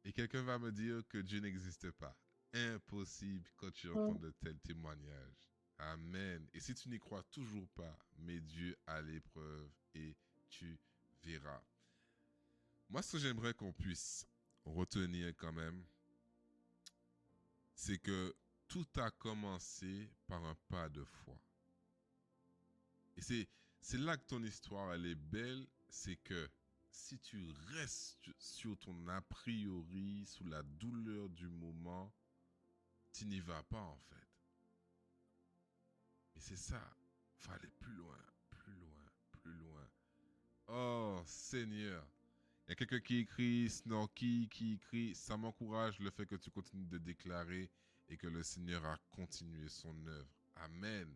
Et quelqu'un va me dire que Dieu n'existe pas. Impossible quand tu entends de tels témoignages. Amen. Et si tu n'y crois toujours pas, mets Dieu à l'épreuve et tu verras. Moi, ce que j'aimerais qu'on puisse retenir quand même, c'est que tout a commencé par un pas de foi. Et c'est là que ton histoire, elle est belle, c'est que si tu restes sur ton a priori, sous la douleur du moment, tu n'y vas pas en fait. Et c'est ça, il faut aller plus loin, plus loin, plus loin. Oh Seigneur, il y a quelqu'un qui écrit, Snorky, qui écrit, ça m'encourage le fait que tu continues de déclarer et que le Seigneur a continué son œuvre. Amen.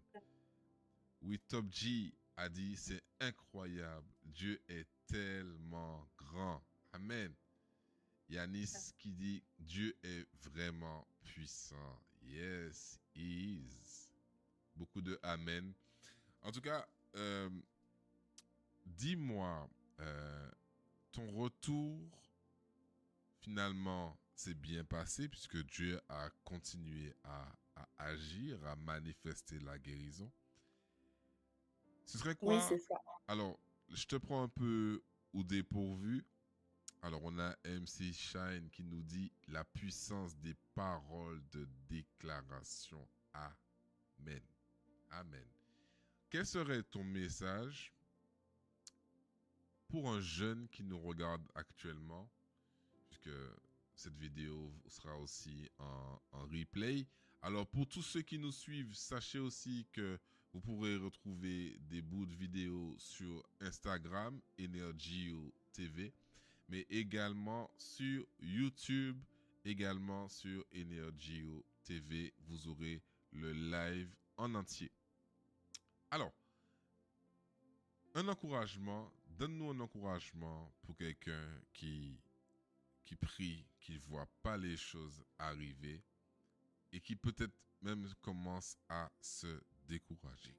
Oui, Top G a dit, c'est incroyable, Dieu est tellement grand. Amen. Yanis qui dit, Dieu est vraiment puissant. Yes, he is. Beaucoup de Amen. En tout cas, dis-moi, ton retour, finalement, s'est bien passé puisque Dieu a continué à agir, à manifester la guérison. Ce serait quoi? Oui, c'est ça. Alors, je te prends un peu au dépourvu. Alors, on a MC Shine qui nous dit la puissance des paroles de déclaration. Amen. Amen. Quel serait ton message pour un jeune qui nous regarde actuellement, puisque cette vidéo sera aussi en replay. Alors, pour tous ceux qui nous suivent, sachez aussi que vous pourrez retrouver des bouts de vidéos sur Instagram, Energio TV, mais également sur YouTube, également sur Energio TV. Vous aurez le live en entier. Alors, un encouragement, donne-nous un encouragement pour quelqu'un qui prie, qui ne voit pas les choses arriver et qui peut-être même commence à se décourager.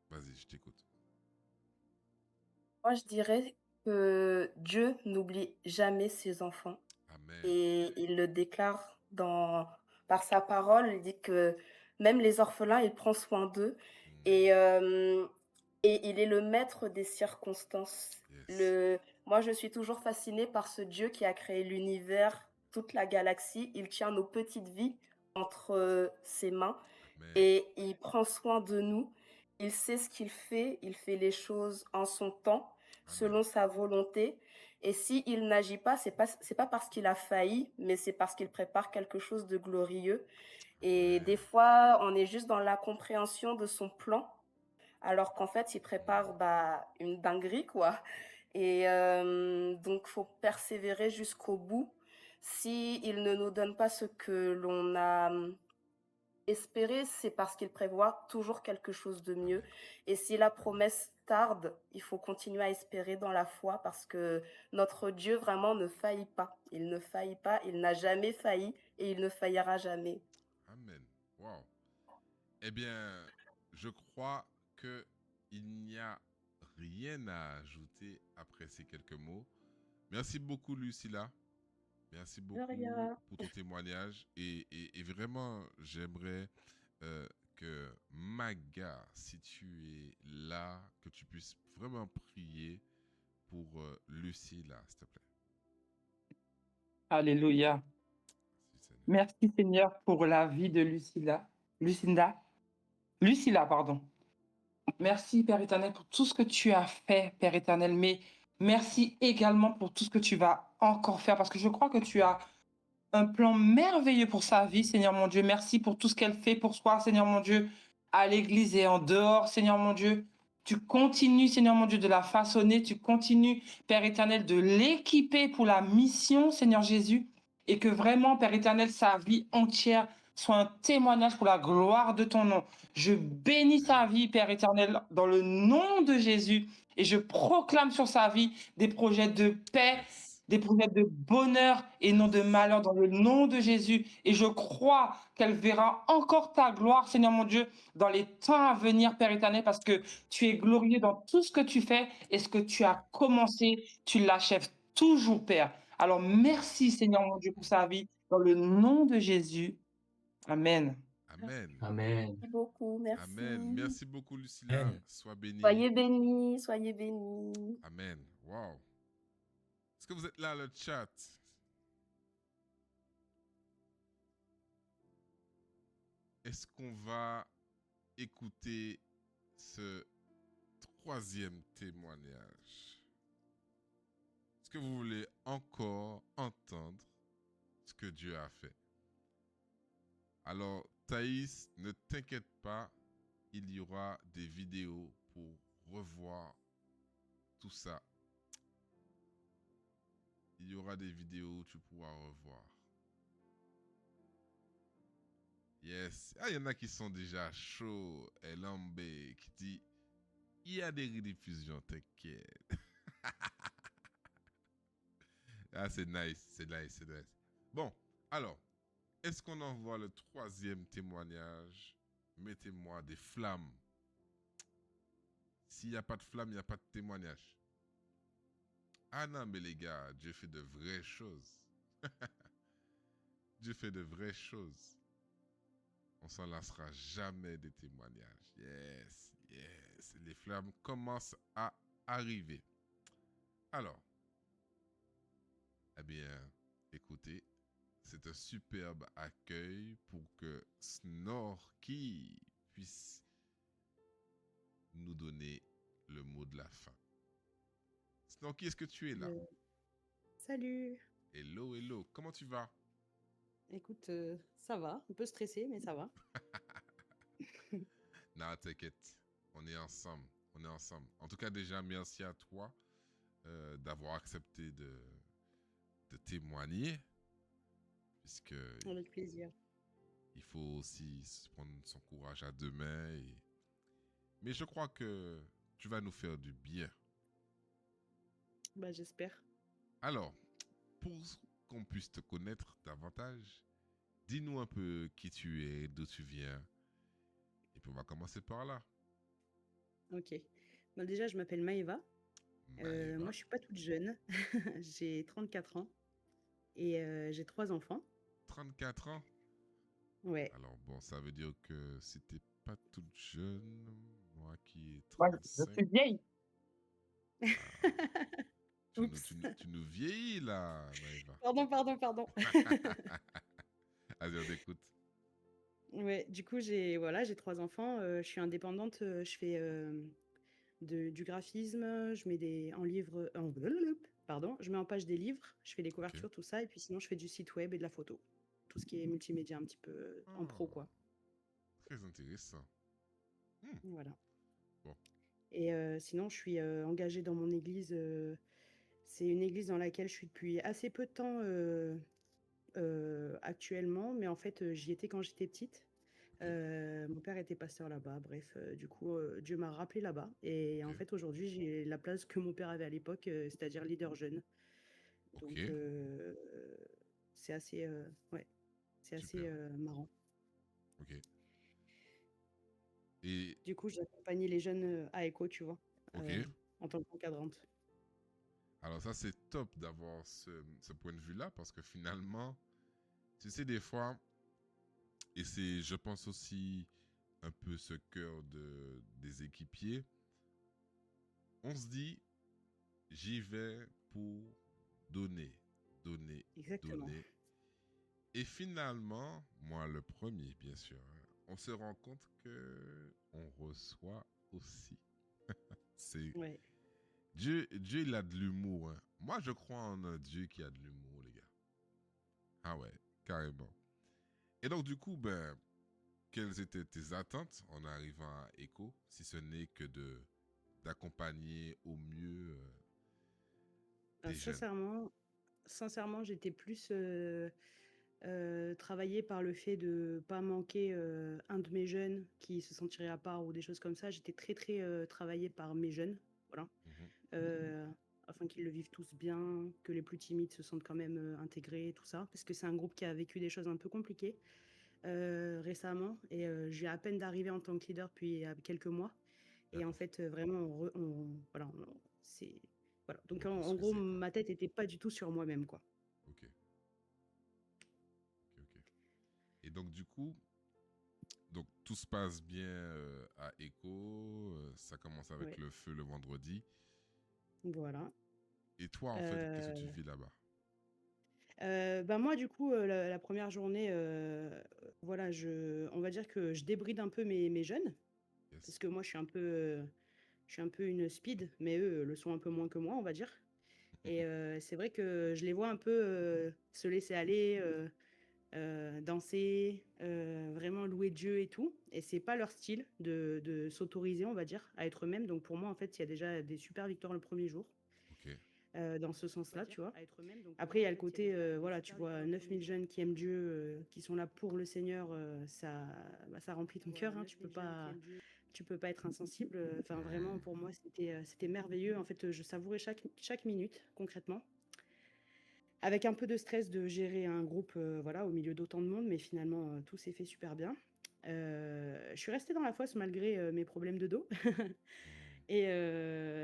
Vas-y, je t'écoute. Moi, je dirais que Dieu n'oublie jamais ses enfants. Amen. Et il le déclare par sa parole. Il dit que même les orphelins, il prend soin d'eux. Et, et il est le maître des circonstances. Yes. Moi, je suis toujours fascinée par ce Dieu qui a créé l'univers, toute la galaxie. Il tient nos petites vies entre ses mains Amen. et il prend soin de nous. Il sait ce qu'il fait. Il fait les choses en son temps, selon sa volonté. Et s'il n'agit pas, c'est pas parce qu'il a failli, mais c'est parce qu'il prépare quelque chose de glorieux. Et des fois, on est juste dans la compréhension de son plan, alors qu'en fait, il prépare une dinguerie, quoi. Et donc, faut persévérer jusqu'au bout. S'il ne nous donne pas ce que l'on a espéré, c'est parce qu'il prévoit toujours quelque chose de mieux. Et si la promesse tarde, il faut continuer à espérer dans la foi parce que notre Dieu vraiment ne faillit pas. Il ne faillit pas, il n'a jamais failli et il ne faillira jamais. Amen. Wow. Eh bien, je crois qu'il n'y a rien à ajouter après ces quelques mots. Merci beaucoup, Lucilla. Merci beaucoup pour ton témoignage. Et vraiment, j'aimerais que Maga, si tu es là, que tu puisses vraiment prier pour Lucilla, s'il te plaît. Alléluia. Merci Seigneur pour la vie de Lucilla, pardon. Merci Père éternel pour tout ce que tu as fait, Père éternel, mais merci également pour tout ce que tu vas encore faire parce que je crois que tu as un plan merveilleux pour sa vie, Seigneur mon Dieu. Merci pour tout ce qu'elle fait pour soi, Seigneur mon Dieu, à l'église et en dehors, Seigneur mon Dieu. Tu continues, Seigneur mon Dieu, de la façonner. Tu continues, Père éternel, de l'équiper pour la mission, Seigneur Jésus. Et que vraiment, Père éternel, sa vie entière soit un témoignage pour la gloire de ton nom. Je bénis sa vie, Père éternel, dans le nom de Jésus. Et je proclame sur sa vie des projets de paix, des projets de bonheur et non de malheur dans le nom de Jésus. Et je crois qu'elle verra encore ta gloire, Seigneur mon Dieu, dans les temps à venir, Père éternel, parce que tu es glorieux dans tout ce que tu fais et ce que tu as commencé, tu l'achèves toujours, Père. Alors merci, Seigneur mon Dieu, pour sa vie, dans le nom de Jésus. Amen. Amen. Amen. Merci beaucoup, merci. Amen. Merci beaucoup, Lucilla. Amen. Sois bénie. Soyez bénis, soyez bénis. Amen. Wow. Est-ce que vous êtes là, le chat? Est-ce qu'on va écouter ce troisième témoignage? Est-ce que vous voulez encore entendre ce que Dieu a fait? Alors, Thaïs, ne t'inquiète pas, il y aura des vidéos pour revoir tout ça. Il y aura des vidéos où tu pourras revoir. Yes. Ah, il y en a qui sont déjà chauds. Elambé qui dit il y a des rediffusions, t'inquiète. Ah, c'est nice, c'est nice, c'est nice. Bon, alors, est-ce qu'on envoie le troisième témoignage? Mettez-moi des flammes. S'il n'y a pas de flammes, il n'y a pas de témoignage. Ah non, mais les gars, Dieu fait de vraies choses. Dieu fait de vraies choses. On s'en lassera jamais des témoignages. Yes, yes. Les flammes commencent à arriver. Alors, eh bien, écoutez, c'est un superbe accueil pour que Snorky puisse nous donner le mot de la fin. Sinon, qui est-ce que tu es là? Salut. Hello, hello. Comment tu vas? Écoute, ça va, un peu stressé, mais ça va. Non, t'inquiète. On est ensemble. On est ensemble. En tout cas, déjà, merci à toi d'avoir accepté de témoigner, puisque Avec plaisir. il faut aussi se prendre son courage à deux mains. Mais je crois que tu vas nous faire du bien. Bah, j'espère. Alors, pour qu'on puisse te connaître davantage, dis-nous un peu qui tu es, d'où tu viens. Et puis on va commencer par là. Ok. Bah, déjà, je m'appelle Maëva. Maëva, Moi, je suis pas toute jeune. J'ai 34 ans et j'ai 3 enfants. 34 ans. Ouais. Alors bon, ça veut dire que si t'es pas toute jeune, moi qui ai Moi, je 35, suis vieille. Oups. tu nous vieillis là, Maëva. Pardon. Allez, on écoute. Ouais, du coup, j'ai 3 enfants. Je suis indépendante. Je fais du graphisme. Je mets je mets en page des livres. Je fais les Ok. couvertures, tout ça. Et puis sinon, je fais du site web et de la photo. Tout ce qui est multimédia un petit peu en pro, Ah, quoi. très intéressant. Hmm, Voilà. Bon, Et sinon, je suis engagée dans mon église. C'est une église dans laquelle je suis depuis assez peu de temps actuellement, mais en fait, j'y étais quand j'étais petite. ok, Mon père était pasteur là-bas. Bref, du coup, Dieu m'a rappelé là-bas. Et en ok, fait, aujourd'hui, j'ai la place que mon père avait à l'époque, c'est-à-dire leader jeune. ok, Donc, c'est assez, ouais, c'est assez super, marrant. ok. Et, Du coup, j'ai accompagné les jeunes à ECHO, tu vois, ok, en tant qu'encadrante. alors ça c'est top d'avoir ce point de vue-là parce que finalement, tu sais, des fois, et c'est, je pense aussi, un peu ce cœur des équipiers, on se dit, j'y vais pour donner, donner, Exactement. donner. Et finalement, moi le premier, bien sûr, hein, on se rend compte que on reçoit aussi. C'est Ouais. Dieu, il a de l'humour, hein. Moi, je crois en un Dieu qui a de l'humour, les gars. Ah ouais, carrément. Et donc, du coup, ben, quelles étaient tes attentes en arrivant à Echo, si ce n'est que d'accompagner au mieux Ah, des jeunes? sincèrement, j'étais plus travaillée par le fait de pas manquer un de mes jeunes qui se sentirait à part ou des choses comme ça. J'étais très, très travaillée par mes jeunes, voilà, Mhm. euh, afin qu'ils le vivent tous bien, que les plus timides se sentent quand même intégrés, tout ça, parce que c'est un groupe qui a vécu des choses un peu compliquées récemment, et j'ai à peine d'arriver en tant que leader depuis quelques mois. Et en D'accord. fait, vraiment, voilà, c'est voilà. On Donc peut en gros, s'excuser, quoi. ma tête était pas du tout sur moi-même, quoi. Ok, ok, ok. Et donc, du coup, donc, tout se passe bien à Echo. Ça commence avec Ouais, le feu le vendredi. voilà. Et toi, en fait, qu'est-ce que tu Heu, vis là-bas? Bah, moi, du coup, la 1re journée, voilà, on va dire que je débride un peu mes jeunes, parce Yes. que moi, je suis un peu une speed, mais eux, le sont un peu moins que moi, on va dire. Et c'est vrai que je les vois un peu, se laisser aller, danser, vraiment louer Dieu et tout, et c'est pas leur style de s'autoriser, on va dire, à être eux-mêmes. Donc pour moi, en fait, il y a déjà des super victoires le premier jour, Ok. dans ce sens-là, tu vois? Après, il y a le côté, voilà, tu vois 9 000 jeunes qui aiment Dieu, qui sont là pour le Seigneur, ça remplit ton cœur, hein. Tu peux pas être insensible, enfin vraiment Hmm. pour moi, c'était merveilleux. En fait, je savourais chaque minute concrètement. Avec un peu de stress de gérer un groupe, voilà, au milieu d'autant de monde, mais finalement, tout s'est fait super bien. Je suis restée dans la fosse malgré, mes problèmes de dos. Hmm. Et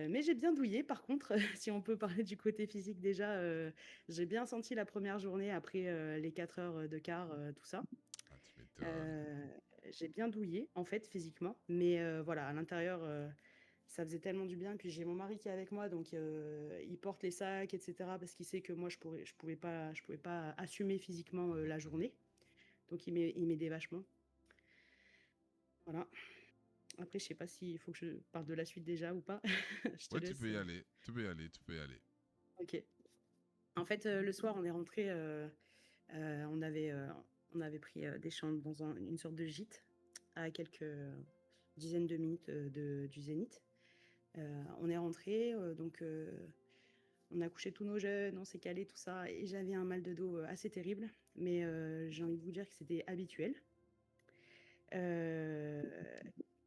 mais j'ai bien douillé par contre, si on peut parler du côté physique déjà, j'ai bien senti la première journée après, les 4 heures de car, tout ça. Ah, tu m'étonnes. Heu, j'ai bien douillé en fait physiquement, mais voilà, à l'intérieur, ça faisait tellement du bien. Puis j'ai mon mari qui est avec moi, donc il porte les sacs et cetera, parce qu'il sait que moi je pouvais pas assumer physiquement, Mhm, la mhm. journée. Donc il m'aidait vachement. Voilà. Après, je sais pas s'il faut que je parle de la suite déjà ou pas. Je te Ouais, tu laisse. peux y aller. Tu peux y aller. Tu peux y aller. Ok. En fait, le soir, on est rentré. On avait pris des chambres dans une sorte de gîte à quelques dizaines de minutes du Zénith. On est rentré, donc on a couché tous nos jeunes, on s'est calé, tout ça, et j'avais un mal de dos assez terrible, mais j'ai envie de vous dire que c'était habituel. Je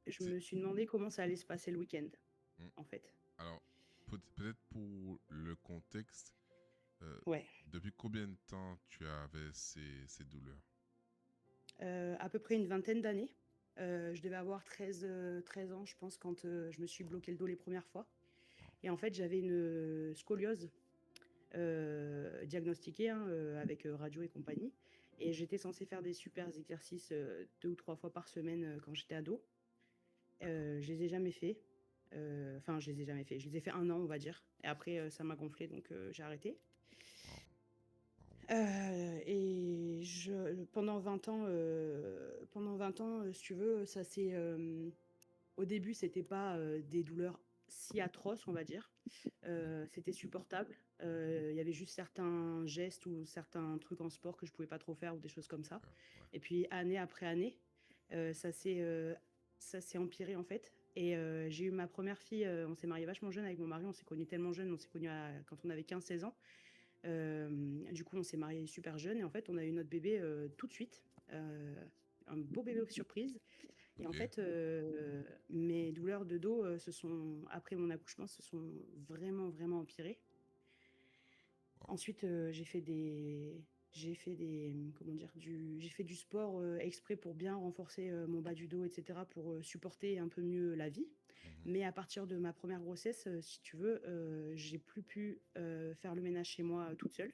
C'est- me suis demandé comment ça allait se passer le week-end, Hmm. en fait. Alors, peut-être pour le contexte, Ouais. depuis combien de temps tu avais ces douleurs? À peu près une vingtaine d'années. Je devais avoir 13 ans, je pense, quand je me suis bloqué le dos les premières fois. Et en fait, j'avais une scoliose diagnostiquée hein, avec radio et compagnie. Et j'étais censée faire des super exercices 2 ou 3 fois par semaine quand j'étais ado. Je les ai jamais fait. Enfin, je les ai jamais fait. Je les ai fait 1 an, on va dire. Et après, ça m'a gonflé, donc j'ai arrêté. Et pendant 20 ans, si tu veux, ça c'est. Au début, c'était pas des douleurs si atroces, on va dire. C'était supportable. Il y avait juste certains gestes ou certains trucs en sport que je pouvais pas trop faire ou des choses comme ça. Ouais. Et puis année après année, ça s'est empiré en fait. Et j'ai eu ma première fille, on s'est marié vachement jeune avec mon mari, on s'est connus tellement jeune, on s'est connus quand on avait 15-16 ans. Du coup, on s'est marié super jeune et en fait, on a eu notre bébé tout de suite. Un beau bébé surprise. Et en Ok. fait, mes douleurs de dos, après mon accouchement, se sont vraiment, vraiment empirées. Ensuite, j'ai fait du sport exprès pour bien renforcer mon bas du dos, etc., pour supporter un peu mieux la vie. Mhm. Mais à partir de ma première grossesse, si tu veux, j'ai plus pu faire le ménage chez moi toute seule.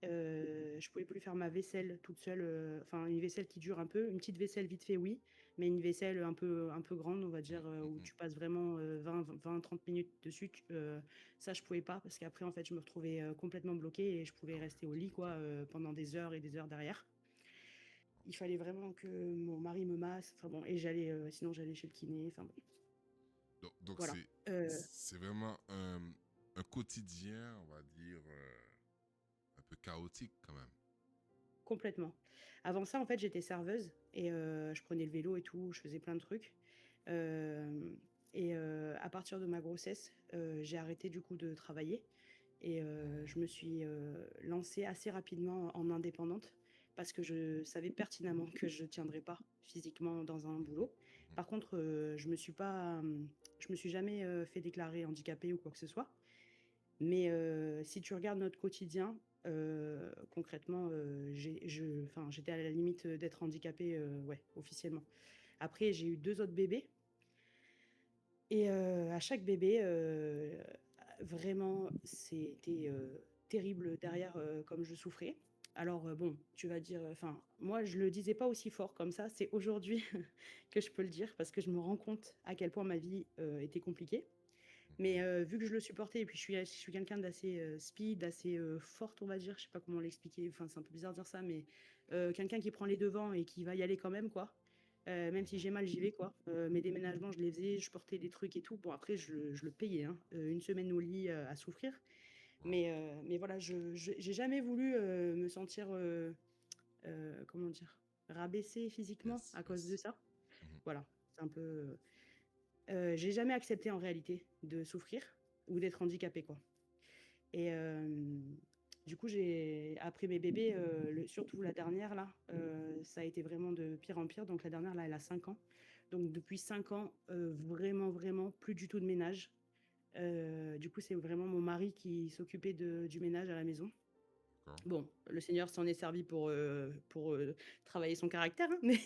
Je pouvais plus faire ma vaisselle toute seule, enfin une vaisselle qui dure un peu, une petite vaisselle vite fait, oui, mais une vaisselle un peu grande, on va dire, où tu passes vraiment 20-30 minutes dessus. Ça, je pouvais pas parce qu'après, en fait, je me retrouvais complètement bloquée et je pouvais rester au lit, quoi, pendant des heures et des heures derrière. Il fallait vraiment que mon mari me masse, enfin bon, et sinon j'allais chez le kiné, enfin bon, Donc voilà. c'est vraiment un quotidien, on va dire, un peu chaotique quand même. Complètement. Avant ça, en fait, j'étais serveuse et je prenais le vélo et tout, je faisais plein de trucs. À partir de ma grossesse, j'ai arrêté du coup de travailler et je me suis lancée assez rapidement en indépendante parce que je savais pertinemment que je ne tiendrais pas physiquement dans un boulot. Par contre, je me suis jamais fait déclarer handicapée ou quoi que ce soit. Mais si tu regardes notre quotidien, concrètement, j'étais à la limite d'être handicapée, ouais, officiellement. Après, j'ai eu 2 autres bébés et à chaque bébé, vraiment, c'était terrible derrière, comme je souffrais. Alors, bon, tu vas dire, enfin, moi, je le disais pas aussi fort comme ça. C'est aujourd'hui que je peux le dire parce que je me rends compte à quel point ma vie était compliquée. Mais vu que je le supportais et puis je suis quelqu'un d'assez speed, d'assez forte, on va dire. Je sais pas comment l'expliquer. Enfin, c'est un peu bizarre de dire ça, mais quelqu'un qui prend les devants et qui va y aller quand même, quoi. Même si j'ai mal, j'y vais, quoi. Mes déménagements, je les faisais, je portais des trucs et tout. Bon, après, je le payais, hein. Une semaine au lit à souffrir. Mais voilà, j'ai jamais voulu me sentir, comment dire, rabaissée physiquement Yes, à cause de yes. ça. Mhm. Voilà, c'est un peu. J'ai jamais accepté en réalité de souffrir ou d'être handicapée, quoi. Et du coup, après mes bébés, surtout la dernière là, ça a été vraiment de pire en pire. Donc la dernière là, elle a 5 ans. Donc depuis 5 ans, vraiment, vraiment plus du tout de ménage. Du coup, c'est vraiment mon mari qui s'occupait du ménage à la maison. D'accord. Bon, le Seigneur s'en est servi pour travailler son caractère, hein, mais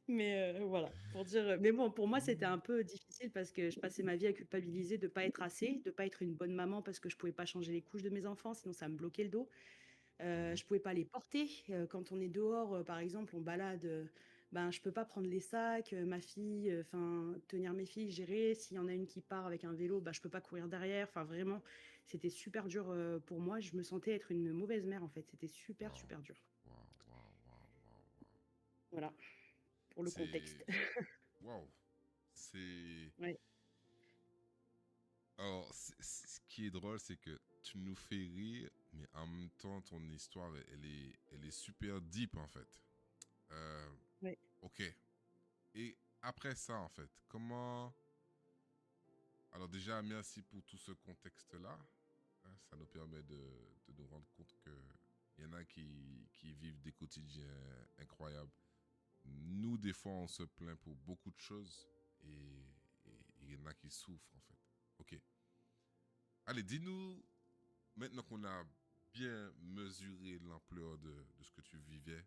mais voilà, pour dire, mais bon, pour moi, c'était un peu difficile parce que je passais ma vie à culpabiliser de pas être assez, de pas être une bonne maman parce que je pouvais pas changer les couches de mes enfants, sinon ça me bloquait le dos. Je pouvais pas les porter, quand on est dehors, par exemple, on balade, ben, je peux pas prendre les sacs, ma fille, enfin, tenir mes filles, gérer. S'il y en a une qui part avec un vélo, bah, je peux pas courir derrière. Enfin, vraiment, c'était super dur, pour moi. Je me sentais être une mauvaise mère, en fait. C'était super, Wow, super dur. wow, wow, wow, wow, wow. Voilà. pour le contexte. Waouh! C'est... Ouais. Alors, ce qui est drôle, c'est que tu nous fais rire, mais en même temps, ton histoire, elle est super deep, en fait. Ouais. Ok. Et après ça, en fait, comment... Alors déjà, merci pour tout ce contexte-là. Hein, ça nous permet de nous rendre compte qu'il y en a qui vivent des quotidiens incroyables. Nous, des fois, on se plaint pour beaucoup de choses et il y en a qui souffrent, en fait. Ok. Allez, dis-nous, maintenant qu'on a bien mesuré l'ampleur de ce que tu vivais,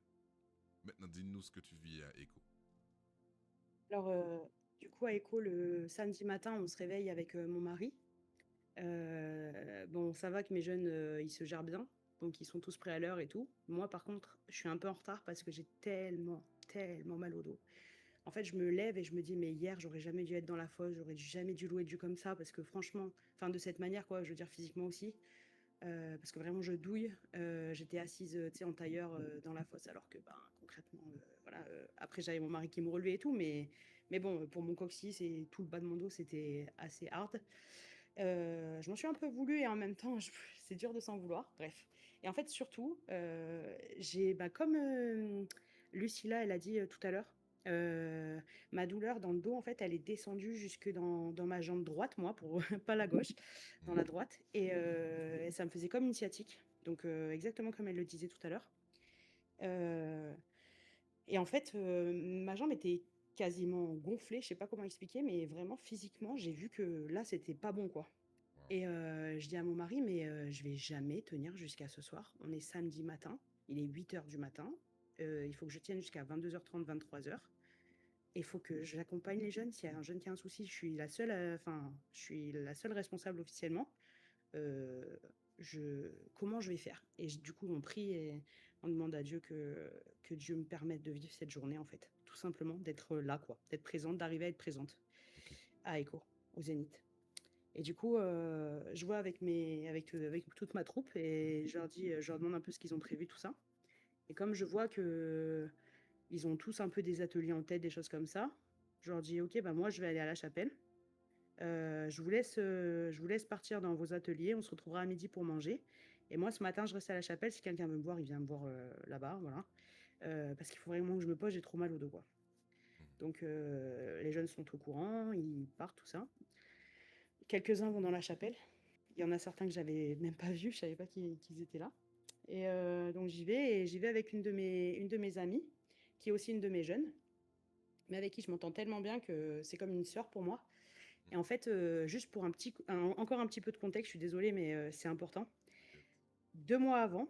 maintenant dis-nous ce que tu vis à Echo. Alors, du coup, à Echo, le samedi matin, on se réveille avec mon mari. Bon, ça va que mes jeunes, ils se gèrent bien, donc ils sont tous prêts à l'heure et tout. Moi, par contre, je suis un peu en retard parce que j'ai tellement, tellement mal au dos. En fait, je me lève et je me dis: «Mais hier, j'aurais jamais dû être dans la fosse, j'aurais jamais dû louer Dieu comme ça», parce que franchement, enfin, de cette manière, quoi, je veux dire physiquement aussi, parce que vraiment je douille. J'étais assise, tu sais, en tailleur, dans la fosse alors que, ben, concrètement, voilà, après j'avais mon mari qui me relevait et tout, mais bon, pour mon coccyx et tout le bas de mon dos, c'était assez hard. Je m'en suis un peu voulu et en même temps, c'est dur de s'en vouloir, bref. Et en fait, surtout, bah, comme Lucilla, elle a dit tout à l'heure, euh, ma douleur dans le dos, en fait, elle est descendue jusque dans ma jambe droite, moi, pour pas la gauche, dans la droite. Et ça me faisait comme une sciatique, donc exactement comme elle le disait tout à l'heure. Euh, et en fait, ma jambe était quasiment gonflée, je sais pas comment expliquer, mais vraiment physiquement, j'ai vu que là, c'était pas bon, quoi. Wow. Et je dis à mon mari: «Mais je vais jamais tenir jusqu'à ce soir. On est samedi matin, il est 8 heures du matin, il faut que je tienne jusqu'à 22h30, 23h. Et il faut que j'accompagne les jeunes. S'il y a un jeune qui a un souci, je suis la seule, enfin, je suis la seule responsable officiellement. Heu, comment je vais faire?» Et du coup, on prie et on demande à Dieu que Dieu me permette de vivre cette journée, en fait. Tout simplement, d'être là, quoi, d'être présente, d'arriver à être présente Ok. à Echo, au Zénith. Et du coup, je vois avec toute ma troupe et je leur demande un peu ce qu'ils ont prévu, tout ça. Et comme je vois que ils ont tous un peu des ateliers en tête, des choses comme ça, je leur dis: «OK, bah, moi, je vais aller à la chapelle. Je vous laisse partir dans vos ateliers. On se retrouvera à midi pour manger. Et moi, ce matin, je reste à la chapelle. Si quelqu'un veut me voir, il vient me voir là-bas, voilà. Parce qu'il faut vraiment que je me pose, j'ai trop mal au dos, quoi.» Donc, les jeunes sont au courant, ils partent, tout ça. Quelques-uns vont dans la chapelle. Il y en a certains que j'avais même pas vus, je savais pas qu'ils étaient là. Et donc j'y vais avec une de mes amies, qui est aussi une de mes jeunes, mais avec qui je m'entends tellement bien que c'est comme une sœur pour moi. Et en fait, juste pour encore un petit peu de contexte, je suis désolée, mais c'est important. 2 mois avant,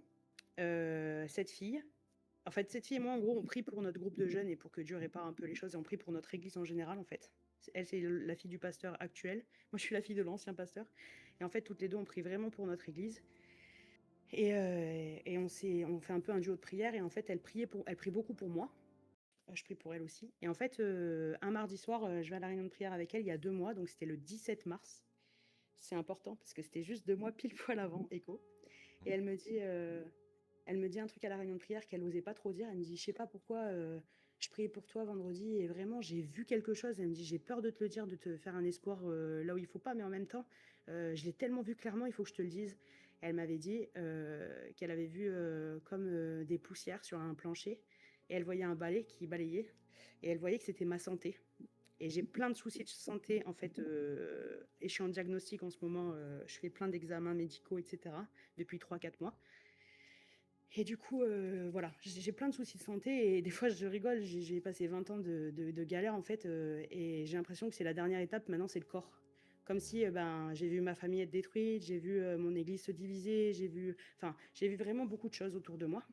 cette fille et moi, en gros, on prie pour notre groupe de jeunes et pour que Dieu répare un peu les choses, et on prie pour notre église en général, en fait. Elle, c'est la fille du pasteur actuel. Moi, je suis la fille de l'ancien pasteur. Et en fait, toutes les deux, on prie vraiment pour notre église. Et on fait un peu un duo de prière. Et en fait, elle prie beaucoup pour moi. Je prie pour elle aussi. Et en fait, un mardi soir, je vais à la réunion de prière avec elle il y a 2 mois. Donc, c'était le 17 mars. C'est important parce que c'était juste 2 mois pile poil avant Echo. Et elle me dit un truc à la réunion de prière qu'elle osait pas trop dire. Elle me dit: «Je sais pas pourquoi, je priais pour toi vendredi et vraiment j'ai vu quelque chose.» Elle me dit: «J'ai peur de te le dire, de te faire un espoir, là où il faut pas, mais en même temps, je l'ai tellement vu clairement, il faut que je te le dise.» Elle m'avait dit, qu'elle avait vu, comme, des poussières sur un plancher et elle voyait un balai qui balayait et elle voyait que c'était ma santé. Et j'ai plein de soucis de santé, en fait, et je suis en diagnostic en ce moment, je fais plein d'examens médicaux et cetera, depuis 3-4 mois. Et du coup, voilà, j'ai plein de soucis de santé et des fois je rigole, j'ai passé 20 ans de galère, en fait, et j'ai l'impression que c'est la dernière étape, maintenant c'est le corps. Comme si, ben, j'ai vu ma famille être détruite, j'ai vu, mon église se diviser, j'ai vu vraiment beaucoup de choses autour de moi.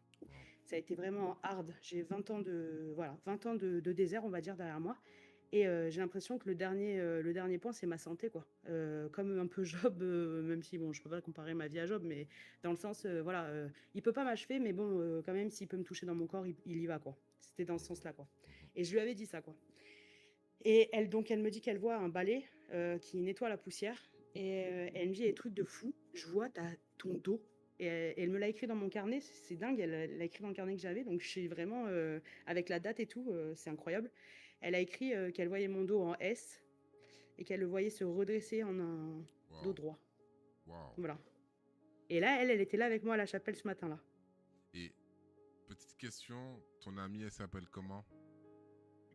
Ça a été vraiment hard. J'ai 20 ans voilà, 20 ans de désert, on va dire, derrière moi. Et j'ai l'impression que le dernier point, c'est ma santé, quoi. Comme un peu Job, même si bon, je peux pas comparer ma vie à Job, mais dans le sens, voilà, il peut pas m'achever, mais bon, quand même, s'il peut me toucher dans mon corps, il y va, quoi. C'était dans ce sens-là, quoi. Et je lui avais dit ça, quoi. Et elle me dit qu'elle voit un balai qui nettoie la poussière. Et elle me dit des trucs de fou. Je vois ton dos et elle me l'a écrit dans mon carnet. C'est dingue, elle l'a écrit dans le carnet que j'avais, donc je suis vraiment, avec la date et tout, c'est incroyable. Elle a écrit, qu'elle voyait mon dos en S et qu'elle le voyait se redresser en un dos Wow. droit. Wow. Voilà. Et là, elle était là avec moi à la chapelle ce matin-là. Et petite question, ton amie, elle s'appelle comment?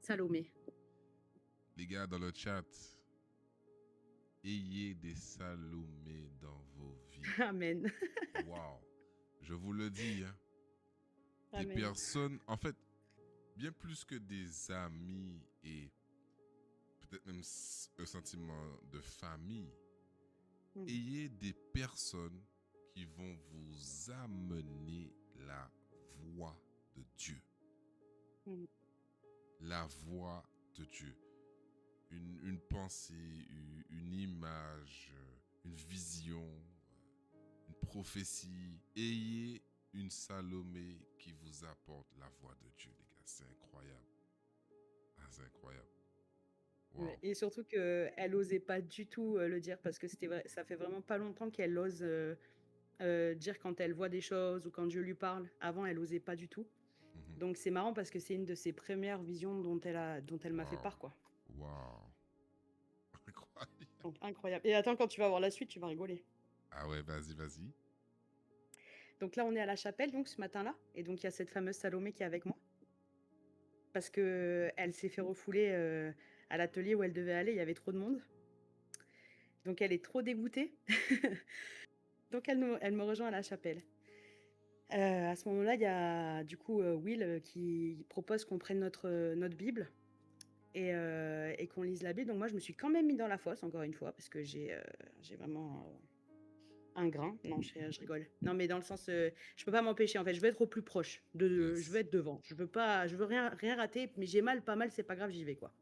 Salomé. Les gars dans le chat, ayez des Salomé dans vos vies. Amen. Wow. Je vous le dis, hein. Des Amen. personnes, en fait, bien plus que des amis et peut-être même un sentiment de famille, Mm. ayez des personnes qui vont vous amener la voix de Dieu. Mm. La voix de Dieu. Une pensée, une image, une vision, une prophétie. Ayez une Salomé qui vous apporte la voix de Dieu, les gars. C'est incroyable. Ah, c'est incroyable. Wow. Ouais, et surtout qu'elle osait pas du tout le dire parce que ça fait vraiment pas longtemps qu'elle ose dire quand elle voit des choses ou quand Dieu lui parle. Avant, elle osait pas du tout. Mhm. Donc c'est marrant parce que c'est une de ses premières visions dont elle m'a fait Wow. part, quoi. Wow. Incroyable. Donc incroyable. Et attends, quand tu vas voir la suite, tu vas rigoler. Ah ouais, vas-y, vas-y. Donc là, on est à la chapelle, donc ce matin-là, et donc il y a cette fameuse Salomé qui est avec moi parce que elle s'est fait refouler à l'atelier où elle devait aller. Il y avait trop de monde, donc elle est trop dégoûtée. Donc elle me rejoint à la chapelle. À ce moment-là, il y a du coup Will qui propose qu'on prenne notre Bible et qu'on lise la Bible. Donc moi, je me suis quand même mis dans la fosse, encore une fois, parce que j'ai vraiment un grain. Non, je rigole. Non, mais dans le sens, je peux pas m'empêcher. En fait, je veux être au plus proche. Je veux Yes. être devant. Je veux rien rater. Mais j'ai mal, pas mal, c'est pas grave, j'y vais, quoi.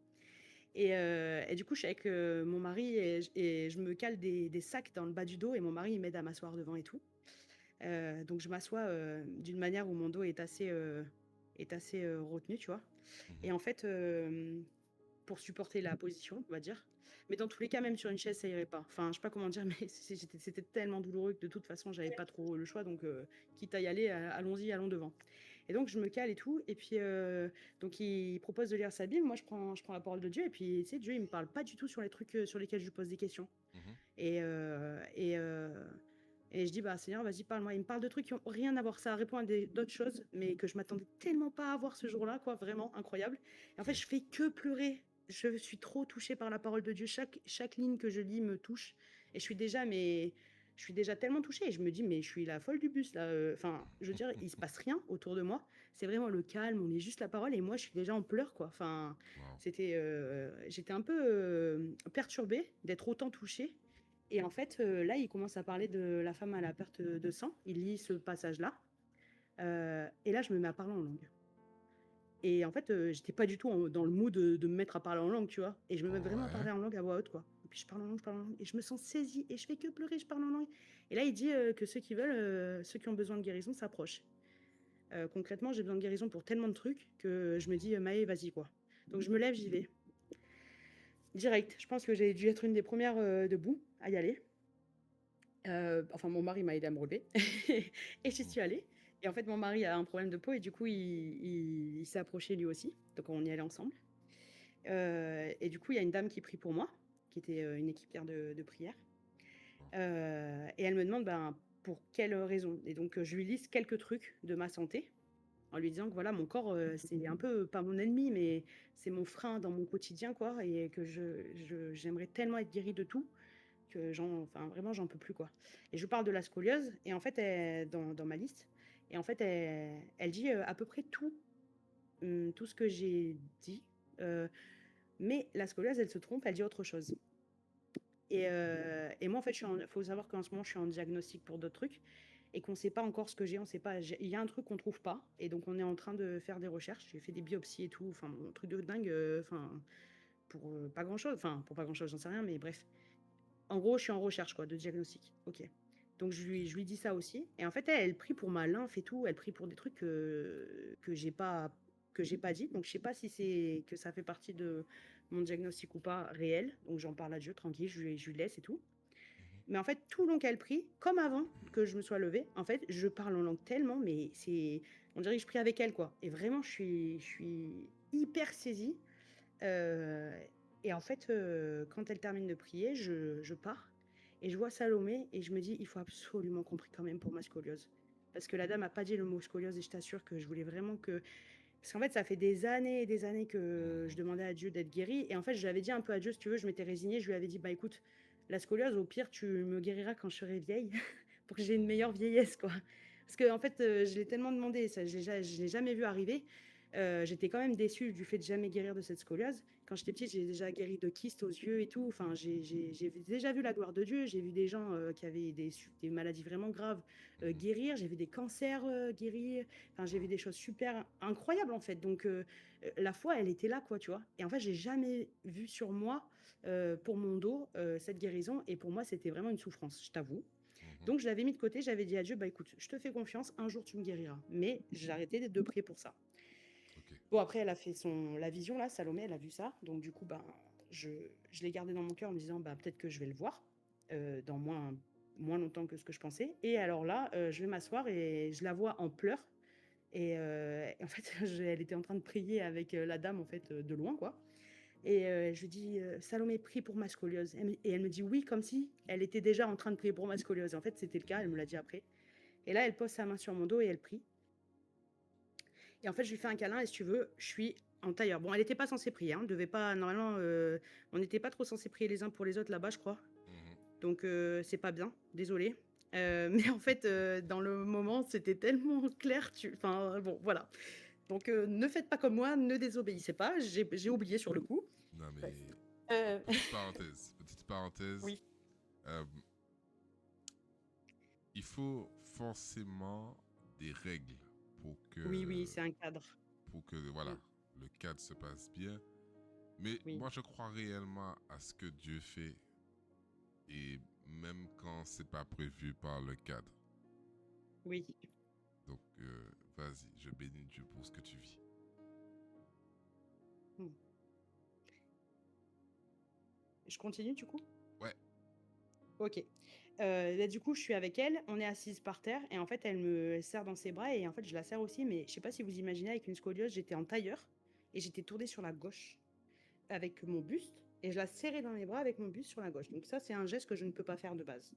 Et du coup, je suis avec mon mari et je me cale des sacs dans le bas du dos et mon mari il m'aide à m'asseoir devant et tout. Donc je m'assois d'une manière où mon dos est assez retenu, tu vois. Et Mhm. en fait, pour supporter la position, on va dire. Mais dans tous les cas, même sur une chaise, ça irait pas. Enfin, je sais pas comment dire, mais c'était tellement douloureux que de toute façon, j'avais pas trop le choix. Donc, quitte à y aller, allons-y, allons devant. Et donc, je me cale et tout. Et puis, donc, il propose de lire sa Bible. Moi, je prends la parole de Dieu. Et puis, tu sais, Dieu, il me parle pas du tout sur les trucs sur lesquels je lui pose des questions. Mhm. Et, et je dis, bah, Seigneur, vas-y, parle-moi. Il me parle de trucs qui ont rien à voir. Ça répond à d'autres choses, mais que je m'attendais tellement pas à voir ce jour-là, quoi. Vraiment incroyable. Et en fait, je fais que pleurer. Je suis trop touchée par la parole de Dieu. Chaque ligne que je lis me touche. Et je suis déjà tellement touchée. Et je me dis, mais je suis la folle du bus, là. Enfin, je veux dire, il se passe rien autour de moi. C'est vraiment le calme. On lit juste la parole. Et moi, je suis déjà en pleurs, quoi. Enfin, Wow. j'étais un peu perturbée d'être autant touchée. Et en fait, là, il commence à parler de la femme à la perte de sang. Il lit ce passage-là. Et là, je me mets à parler en langue. Et en fait, j'étais pas du tout dans le mood de me mettre à parler en langue, tu vois. Et je me mets vraiment à Ouais. parler en langue à voix haute, quoi. Et puis je parle en langue, je parle en langue. Et je me sens saisie. Et je fais que pleurer, je parle en langue. Et là, il dit que ceux qui veulent, ceux qui ont besoin de guérison s'approchent. Concrètement, j'ai besoin de guérison pour tellement de trucs que je me dis, Maë, vas-y, quoi. Donc je me lève, j'y vais. Direct. Je pense que j'ai dû être une des premières debout à y aller. Enfin, mon mari m'a aidé à me relever et j'y suis allée. Et en fait, mon mari a un problème de peau et du coup, il s'est approché lui aussi. Donc, on y allait ensemble. Et du coup, il y a une dame qui prie pour moi, qui était une équipière de prière. Et elle me demande ben, pour quelle raison. Et donc, je lui liste quelques trucs de ma santé en lui disant que voilà, mon corps, c'est un peu pas mon ennemi, mais c'est mon frein dans mon quotidien, quoi. Et que j'aimerais tellement être guérie de tout que enfin, vraiment, j'en peux plus, quoi. Et je parle de la scoliose, et en fait, dans ma liste, et en fait, elle dit à peu près tout ce que j'ai dit, mais la scoliose, elle se trompe, elle dit autre chose. Et moi, en fait, faut savoir qu'en ce moment, je suis en diagnostic pour d'autres trucs, et qu'on ne sait pas encore ce que j'ai, on sait pas. Il y a un truc qu'on trouve pas, et donc on est en train de faire des recherches. J'ai fait des biopsies et tout, enfin, un truc de dingue, enfin, pour pas grand-chose, enfin, pour pas grand-chose, j'en sais rien, mais bref. En gros, je suis en recherche, quoi, de diagnostic. Ok. Donc je lui dis ça aussi. Et en fait, elle prie pour ma lymphe et tout. Elle prie pour des trucs que j'ai pas dit. Donc je sais pas si c'est que ça fait partie de mon diagnostic ou pas réel. Donc j'en parle à Dieu tranquille. Je lui laisse et tout. Mais en fait, tout le long qu'elle prie, comme avant que je me sois levée, en fait, je parle en langue tellement, mais on dirait que je prie avec elle, quoi. Et vraiment, je suis hyper saisie. Euh, et en fait, quand elle termine de prier, je pars et je vois Salomé et je me dis, il faut absolument qu'on prie quand même pour ma scoliose. Parce que la dame n'a pas dit le mot scoliose et je t'assure que je voulais vraiment que... Parce qu'en fait, ça fait des années et des années que je demandais à Dieu d'être guérie. Et en fait, je lui avais dit un peu à Dieu, si tu veux, je m'étais résignée. Je lui avais dit, bah écoute, la scoliose, au pire, tu me guériras quand je serai vieille pour que j'ai une meilleure vieillesse, quoi. Parce que en fait, je l'ai tellement demandé, ça, je l'ai jamais vu arriver. J'étais quand même déçue du fait de jamais guérir de cette scoliose. Quand j'étais petite, j'ai déjà guéri de kystes aux yeux et tout. Enfin, j'ai déjà vu la gloire de Dieu. J'ai vu des gens qui avaient des maladies vraiment graves guérir. J'ai vu des cancers guérir. Enfin, j'ai vu des choses super incroyables en fait. Donc, la foi, elle était là, quoi, tu vois. Et en fait, j'ai jamais vu sur moi, pour mon dos, cette guérison. Et pour moi, c'était vraiment une souffrance, je t'avoue. Donc, je l'avais mis de côté. J'avais dit à Dieu, bah écoute, je te fais confiance. Un jour, tu me guériras. Mais j'ai arrêté de prier pour ça. Ok. Bon, après, elle a fait la vision, là, Salomé, elle a vu ça. Donc, du coup, ben, je l'ai gardé dans mon cœur en me disant, bah, peut-être que je vais le voir dans moins longtemps que ce que je pensais. Et alors là, je vais m'asseoir et je la vois en pleurs. Et en fait, elle était en train de prier avec la dame, en fait, de loin, quoi. Et je lui dis, Salomé, prie pour ma scoliose. Et elle me dit oui, comme si elle était déjà en train de prier pour ma scoliose. En fait, c'était le cas, elle me l'a dit après. Et là, elle pose sa main sur mon dos et elle prie. Et en fait, je lui fais un câlin et si tu veux, je suis en tailleur. Bon, elle n'était pas censée prier, hein, devait pas, normalement, on n'était pas trop censés prier les uns pour les autres là-bas, je crois. Donc, c'est pas bien, désolée. Mais en fait, dans le moment, c'était tellement clair. Enfin, bon, voilà. Donc, ne faites pas comme moi, ne désobéissez pas. J'ai oublié sur le coup. Non, mais Bref. Euh, petite parenthèse. Petite parenthèse. Oui. Euh, il faut forcément des règles pour Oui, c'est un cadre. voilà, le cadre se passe bien. Mais Oui. moi, je crois réellement à ce que Dieu fait, et même quand c'est pas prévu par le cadre. Oui. Donc, vas-y, je bénis Dieu pour ce que tu vis. Je continue du coup? Ouais. Ok. Là, du coup, je suis avec elle, on est assise par terre et en fait, elle me serre dans ses bras et en fait, je la serre aussi, mais je sais pas si vous imaginez, avec une scoliose, j'étais en tailleur et j'étais tournée sur la gauche avec mon buste et je la serrais dans mes bras avec mon buste sur la gauche. Donc ça, c'est un geste que je ne peux pas faire de base.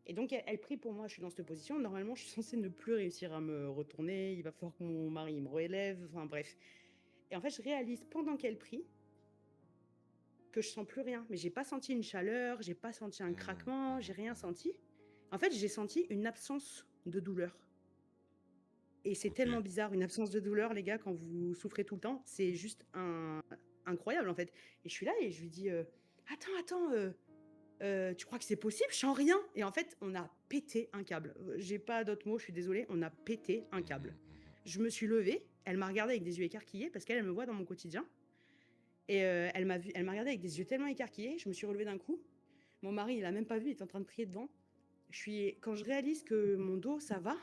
Et donc, elle prie pour moi, je suis dans cette position. Normalement, je suis censée ne plus réussir à me retourner, il va falloir que mon mari me relève, enfin bref. Et en fait, je réalise pendant qu'elle prie que je sens plus rien. Mais j'ai pas senti une chaleur, j'ai pas senti un craquement, j'ai rien senti. En fait, j'ai senti une absence de douleur. Et c'est tellement bizarre, une absence de douleur, les gars, quand vous souffrez tout le temps. C'est juste incroyable, en fait. Et je suis là et je lui dis, attends, tu crois que c'est possible? Je sens rien. Et en fait, on a pété un câble. J'ai pas d'autres mots, je suis désolée. On a pété un câble. Je me suis levée, elle m'a regardée avec des yeux écarquillés parce qu'elle me voit dans mon quotidien. Et elle m'a regardé avec des yeux tellement écarquillés, je me suis relevée d'un coup. Mon mari, il a même pas vu, il était en train de prier devant. Quand je réalise que mon dos, ça va,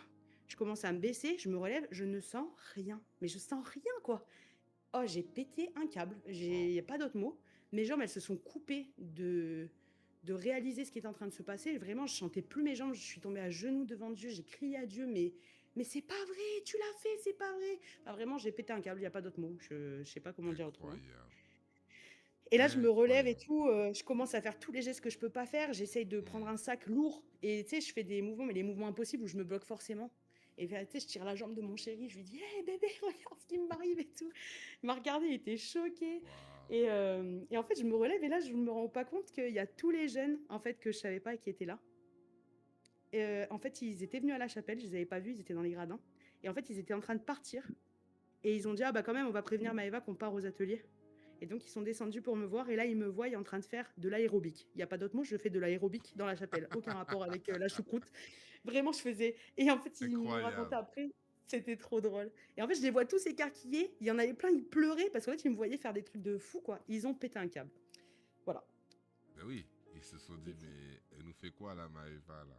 je commence à me baisser, je me relève, je ne sens rien. Mais je sens rien, quoi. Oh, j'ai pété un câble. Il n'y a pas d'autre mot. Mes jambes, elles se sont coupées de réaliser ce qui était en train de se passer. Vraiment, je sentais plus mes jambes. Je suis tombée à genoux devant Dieu. J'ai crié à Dieu, mais c'est pas vrai, tu l'as fait, c'est pas vrai. Enfin, vraiment, j'ai pété un câble, il n'y a pas d'autre mot. Je sais pas comment dire autrement. Et là, je me relève et tout, je commence à faire tous les gestes que je peux pas faire. J'essaye de prendre un sac lourd et tu sais, je fais des mouvements, mais les mouvements impossibles où je me bloque forcément. Et tu sais, je tire la jambe de mon chéri, je lui dis: «Hey bébé, regarde ce qui m'arrive et tout». Il m'a regardé, il était choqué. Et en fait, je me relève et là, je me rends pas compte qu'il y a tous les jeunes, en fait, que je savais pas qui étaient là. En fait, ils étaient venus à la chapelle, je les avais pas vus, ils étaient dans les gradins. Et en fait, ils étaient en train de partir. Et ils ont dit: «Ah bah quand même, on va prévenir Maëva qu'on part aux ateliers». Et donc, ils sont descendus pour me voir. Et là, ils me voient en train de faire de l'aérobic. Il n'y a pas d'autre mot, je fais de l'aérobic dans la chapelle. Aucun rapport avec la choucroute. Vraiment, je faisais. Et en fait, ils m'ont raconté après. C'était trop drôle. Et en fait, je les vois tous écarquillés. Il y en avait plein, ils pleuraient parce qu'en fait, ils me voyaient faire des trucs de fou, quoi. Ils ont pété un câble. Voilà. Ben oui, ils se sont dit, mais elle nous fait quoi, là, Maëva, là?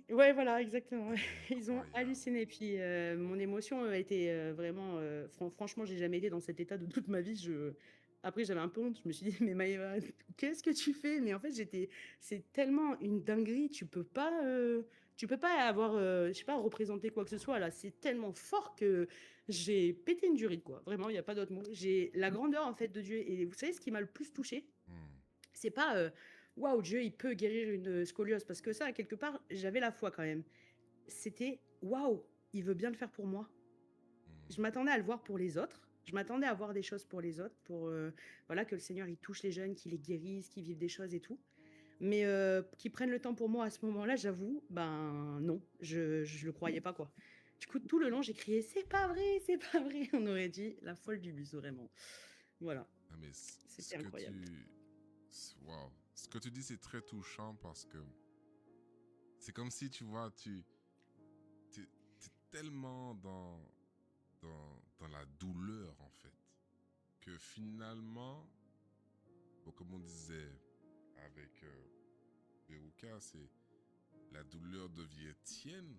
Ouais, voilà, exactement. Ils ont Incroyable. halluciné. Puis mon émotion a été vraiment. Franchement, j'ai jamais été dans cet état de toute ma vie. Après, j'avais un peu honte. Je me suis dit, mais Maëva, qu'est-ce que tu fais? Mais en fait, c'est tellement une dinguerie. Tu peux pas avoir, je sais pas, représenté quoi que ce soit là. C'est tellement fort que j'ai pété une durite, quoi. Vraiment, il n'y a pas d'autre mot. J'ai la grandeur en fait de Dieu. Et vous savez ce qui m'a le plus touchée? Hmm, C'est pas waouh, Dieu, il peut guérir une scoliose, parce que ça, quelque part, j'avais la foi quand même. C'était waouh, il veut bien le faire pour moi. Je hmm. m'attendais à le voir pour les autres. Je m'attendais à voir des choses pour les autres, pour voilà, que le Seigneur il touche les jeunes, qu'il les guérisse, qu'ils vivent des choses et tout. Mais qu'ils prennent le temps pour moi à ce moment-là, j'avoue, ben non, je le croyais pas, quoi. Du coup, tout le long, j'ai crié, c'est pas vrai, c'est pas vrai. On aurait dit la folle du bus, vraiment. Voilà, Ah, mais ce c'était que incroyable. Wow. Ce que tu dis, c'est très touchant parce que c'est comme si, tu vois, t'es tellement dans la douleur, en fait, que finalement, bon, comme on disait avec Veruca, c'est la douleur devient tienne.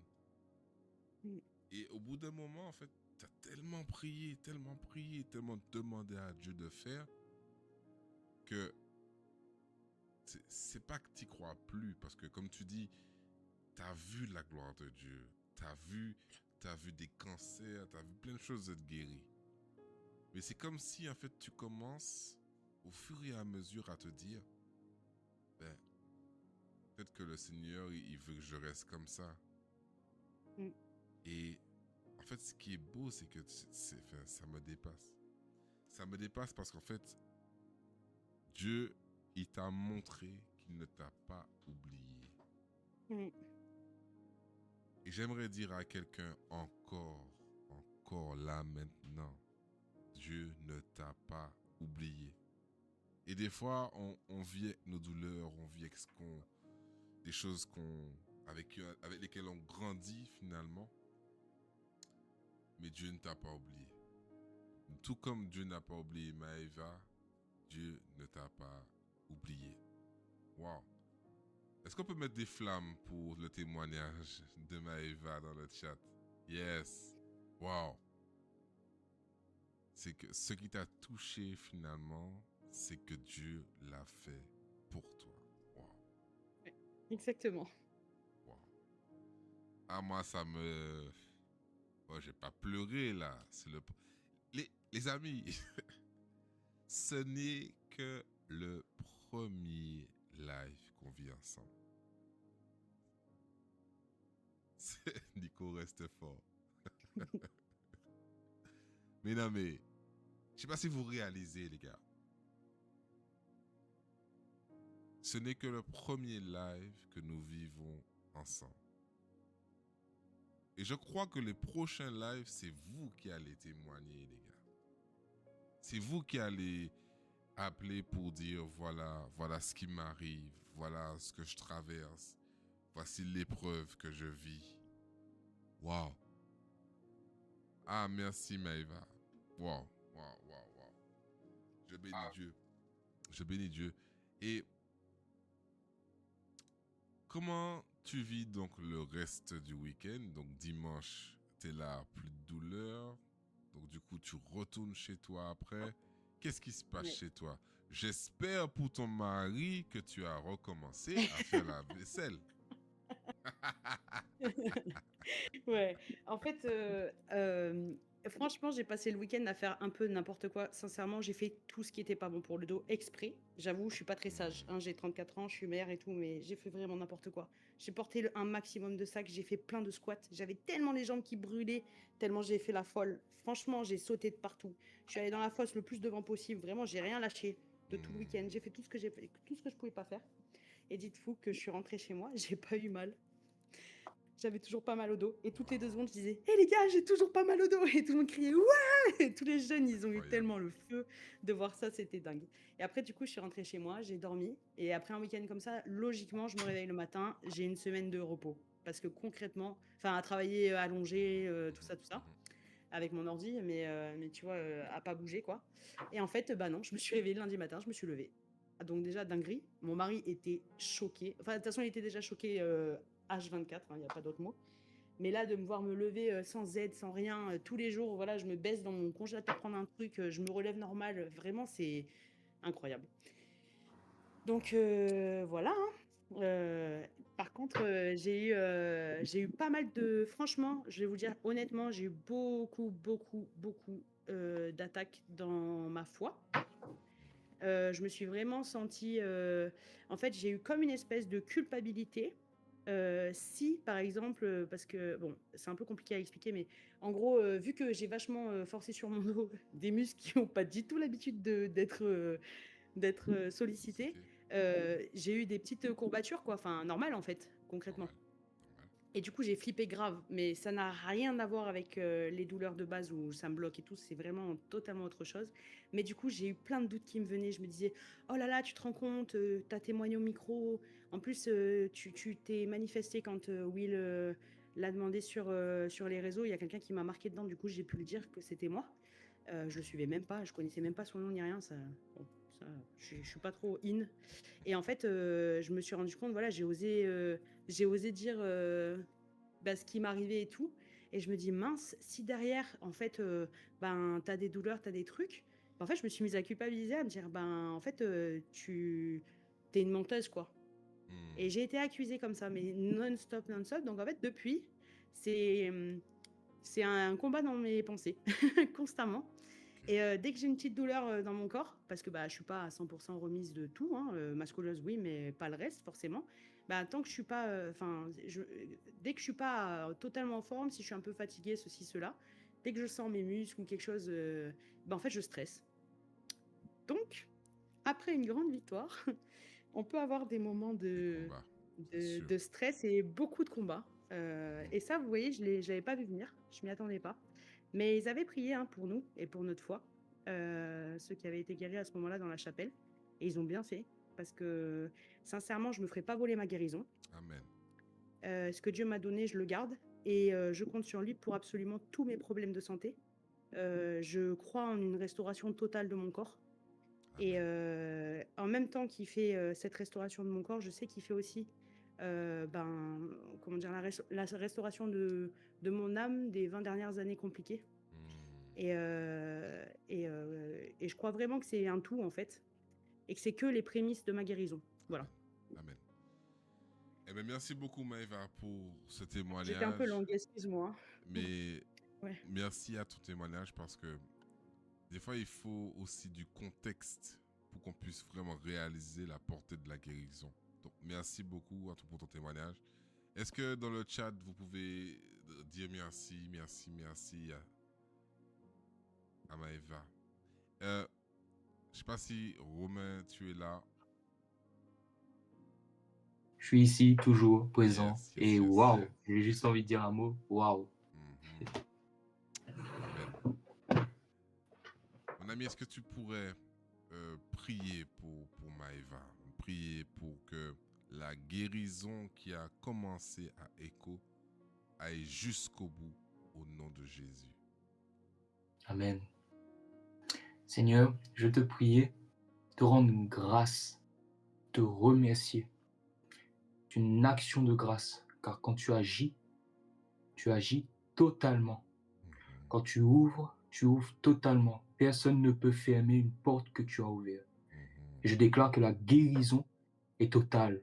Mm. Et au bout d'un moment, en fait, t'as tellement prié, tellement demandé à Dieu de faire que c'est pas que t'y crois plus, parce que comme tu dis, t'as vu la gloire de Dieu, t'as vu des cancers, t'as vu plein de choses être guéries. Mais c'est comme si en fait tu commences au fur et à mesure à te dire, ben peut-être que le Seigneur il veut que je reste comme ça. Mm. Et en fait ce qui est beau c'est que enfin, ça me dépasse. Ça me dépasse parce qu'en fait Dieu il t'a montré qu'il ne t'a pas oublié. Mm. Et j'aimerais dire à quelqu'un encore là maintenant, Dieu ne t'a pas oublié. Et des fois, on vit avec nos douleurs, on vit avec des choses avec lesquelles on grandit finalement. Mais Dieu ne t'a pas oublié. Tout comme Dieu n'a pas oublié Maëva, Dieu ne t'a pas oublié. Wow. Est-ce qu'on peut mettre des flammes pour le témoignage de Maëva dans le chat? Yes. Wow. C'est que ce qui t'a touché finalement, c'est que Dieu l'a fait pour toi. Wow. Ouais, exactement. Wow. Ah, moi, ça me. Oh, j'ai pas pleuré là. Les amis, ce n'est que le premier live qu'on vit ensemble. Nico reste fort. Mais non, mais. Je sais pas si vous réalisez, les gars. Ce n'est que le premier live que nous vivons ensemble. Et je crois que les prochains lives, c'est vous qui allez témoigner, les gars. C'est vous qui allez appeler pour dire voilà ce qui m'arrive, voilà ce que je traverse, voici l'épreuve que je vis. Waouh. Ah, merci Maëva. Waouh. Je bénis Dieu. Je bénis Dieu. Et comment tu vis donc le reste du week-end? Donc dimanche, t'es là, plus de douleur. Donc du coup, tu retournes chez toi après. Qu'est-ce qui se passe Ouais. chez toi? J'espère pour ton mari que tu as recommencé à faire la vaisselle. Ouais, en fait, franchement, j'ai passé le week-end à faire un peu n'importe quoi. Sincèrement, j'ai fait tout ce qui était pas bon pour le dos exprès. J'avoue, je suis pas très sage, hein, j'ai 34 ans, je suis mère et tout, mais j'ai fait vraiment n'importe quoi. J'ai porté un maximum de sacs, j'ai fait plein de squats. J'avais tellement les jambes qui brûlaient, tellement j'ai fait la folle. Franchement, j'ai sauté de partout. Je suis allée dans la fosse le plus devant possible. Vraiment, j'ai rien lâché de tout le week-end. J'ai fait tout ce que tout ce que je pouvais pas faire. Et dites-vous que je suis rentrée chez moi, j'ai pas eu mal. J'avais toujours pas mal au dos. Et toutes les 2 secondes, je disais, hé les gars, j'ai toujours pas mal au dos. Et tout le monde criait, ouais. Et tous les jeunes, ils ont eu Incroyable. tellement le feu de voir ça, c'était dingue. Et après, du coup, je suis rentrée chez moi, j'ai dormi. Et après un week-end comme ça, logiquement, je me réveille le matin, j'ai une semaine de repos. Parce que concrètement, enfin, à travailler allongé, tout ça, avec mon ordi, mais tu vois, à pas bouger, quoi. Et en fait, bah non, je me suis réveillée le lundi matin, je me suis levée. Donc déjà, dinguerie. Mon mari était choqué. Enfin, de toute façon, il était déjà choqué H24, il n'y a pas d'autre mot. Mais là, de me voir me lever sans aide, sans rien, tous les jours, voilà, je me baisse dans mon congélateur prendre un truc, je me relève normal, vraiment, c'est incroyable. Donc voilà. Par contre, j'ai eu pas mal de... Franchement, je vais vous dire honnêtement, j'ai eu beaucoup d'attaques dans ma foi. Je me suis vraiment sentie... en fait, j'ai eu comme une espèce de culpabilité. Si, par exemple, parce que, bon, c'est un peu compliqué à expliquer, mais en gros, vu que j'ai vachement forcé sur mon dos des muscles qui n'ont pas du tout l'habitude d'être sollicités, j'ai eu des petites courbatures, quoi. Enfin, normal, en fait, concrètement. Normal. Et du coup, j'ai flippé grave, mais ça n'a rien à voir avec les douleurs de base où ça me bloque et tout, c'est vraiment totalement autre chose. Mais du coup, j'ai eu plein de doutes qui me venaient. Je me disais, oh là là, tu te rends compte, t'as témoigné au micro. En plus, tu t'es manifesté quand Will l'a demandé sur les réseaux. Il y a quelqu'un qui m'a marqué dedans, du coup, j'ai pu lui dire que c'était moi. Je le suivais même pas, je connaissais même pas son nom ni rien. Bon, je suis pas trop in. Et en fait, je me suis rendu compte, voilà, j'ai osé dire ce qui m'arrivait et tout. Et je me dis, mince, si derrière, en fait, t'as des douleurs, t'as des trucs, en fait, je me suis mise à culpabiliser, à me dire, en fait, t'es une menteuse, quoi. Et j'ai été accusée comme ça, mais non-stop. Donc, en fait, depuis, c'est un combat dans mes pensées, constamment. Et dès que j'ai une petite douleur dans mon corps, parce que je suis pas à 100% remise de tout, hein, ma scoliose oui, mais pas le reste forcément. Tant que je suis pas, dès que je suis pas totalement en forme, si je suis un peu fatiguée, ceci, cela, dès que je sens mes muscles ou quelque chose, en fait, je stresse. Donc, après une grande victoire, on peut avoir des moments de stress et beaucoup de combats. Et ça, vous voyez, je l'avais pas vu venir, je m'y attendais pas. Mais ils avaient prié pour nous et pour notre foi, ceux qui avaient été guéris à ce moment-là dans la chapelle. Et ils ont bien fait, parce que sincèrement, je ne me ferai pas voler ma guérison. Amen. Ce que Dieu m'a donné, je le garde. Et je compte sur lui pour absolument tous mes problèmes de santé. Je crois en une restauration totale de mon corps. Et en même temps qu'il fait cette restauration de mon corps, je sais qu'il fait aussi comment dire, la restauration de mon âme des 20 dernières années compliquées. Et je crois vraiment que c'est un tout, en fait, et que c'est que les prémices de ma guérison. Voilà. Amen. Eh bien, merci beaucoup, Maëva, pour ce témoignage. J'étais un peu longue, excuse-moi. Mais ouais. Merci à ton témoignage, parce que des fois, il faut aussi du contexte pour qu'on puisse vraiment réaliser la portée de la guérison. Donc, merci beaucoup pour ton témoignage. Est-ce que dans le chat, vous pouvez dire merci à Maëva? Je ne sais pas si Romain, tu es là. Je suis ici, toujours présent. Et waouh, j'ai juste envie de dire un mot. Waouh. Amen. Mon ami, est-ce que tu pourrais prier pour Maëva, prier pour que la guérison qui a commencé à Echo aille jusqu'au bout, au nom de Jésus. Amen. Seigneur, je te prie, te rendre une grâce, te remercier. C'est une action de grâce, car quand tu agis totalement. Quand tu ouvres totalement. Personne ne peut fermer une porte que tu as ouverte. Et je déclare que la guérison est totale.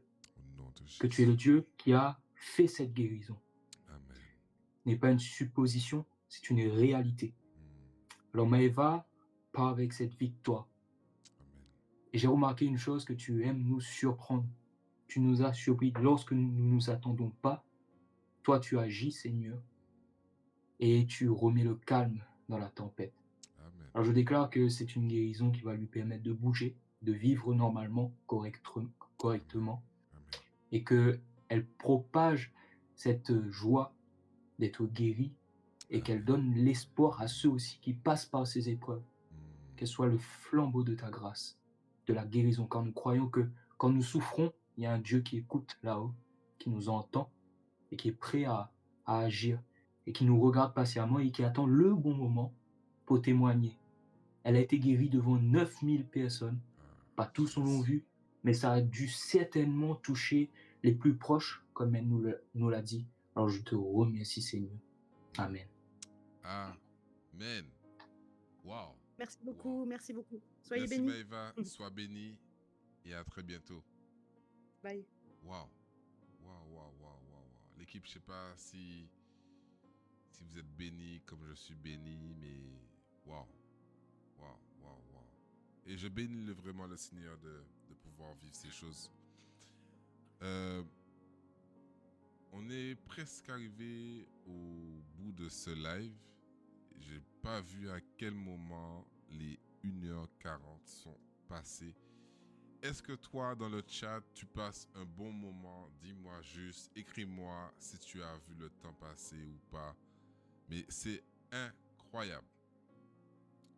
Que tu es le Dieu qui a fait cette guérison. Amen. Ce n'est pas une supposition, c'est une réalité. Alors Maëva part avec cette victoire. Amen. Et j'ai remarqué une chose, que tu aimes nous surprendre. Tu nous as surpris lorsque nous ne nous attendons pas. Toi, tu agis, Seigneur, et tu remets le calme dans la tempête. Amen. Alors je déclare que c'est une guérison qui va lui permettre de bouger, de vivre normalement, correctement, Amen. et qu'elle propage cette joie d'être guérie et qu'elle donne l'espoir à ceux aussi qui passent par ces épreuves. Qu'elle soit le flambeau de ta grâce, de la guérison, car nous croyons que quand nous souffrons, il y a un Dieu qui écoute là-haut, qui nous entend et qui est prêt à agir et qui nous regarde patiemment et qui attend le bon moment pour témoigner. Elle a été guérie devant 9000 personnes, pas tous l'ont vu, mais ça a dû certainement toucher les plus proches comme elle nous l'a dit. Alors je te remercie, Seigneur. Amen. Amen. Wow. Merci Wow. beaucoup, merci beaucoup. Soyez Merci bénis. Maëva, sois bénie et à très bientôt. Bye. Wow. L'équipe, je sais pas si vous êtes bénis comme je suis béni, mais wow. Et je bénis vraiment le Seigneur de pouvoir vivre ces choses. On est presque arrivé au bout de ce live. J'ai pas vu à quel moment les 1h40 sont passées. Est-ce que toi, dans le chat, tu passes un bon moment? Dis-moi juste, écris-moi si tu as vu le temps passer ou pas. Mais c'est incroyable.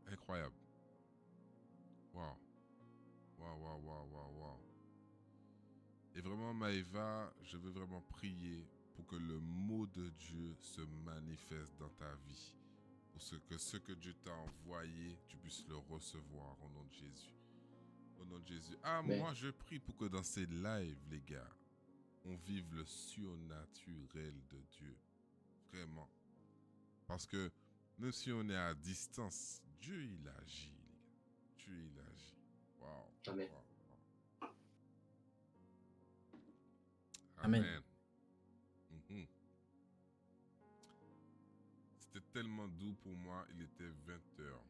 Incroyable. Wow. Et vraiment, Maëva, je veux vraiment prier pour que le mot de Dieu se manifeste dans ta vie. Pour que ce que Dieu t'a envoyé, tu puisses le recevoir au nom de Jésus. Au nom de Jésus. Amen. Moi, je prie pour que dans ces lives, les gars, on vive le surnaturel de Dieu. Vraiment. Parce que même si on est à distance, Dieu, il agit, les gars. Dieu, il agit. Wow. Amen. Amen. Mhm. C'était tellement doux pour moi. Il était 20h.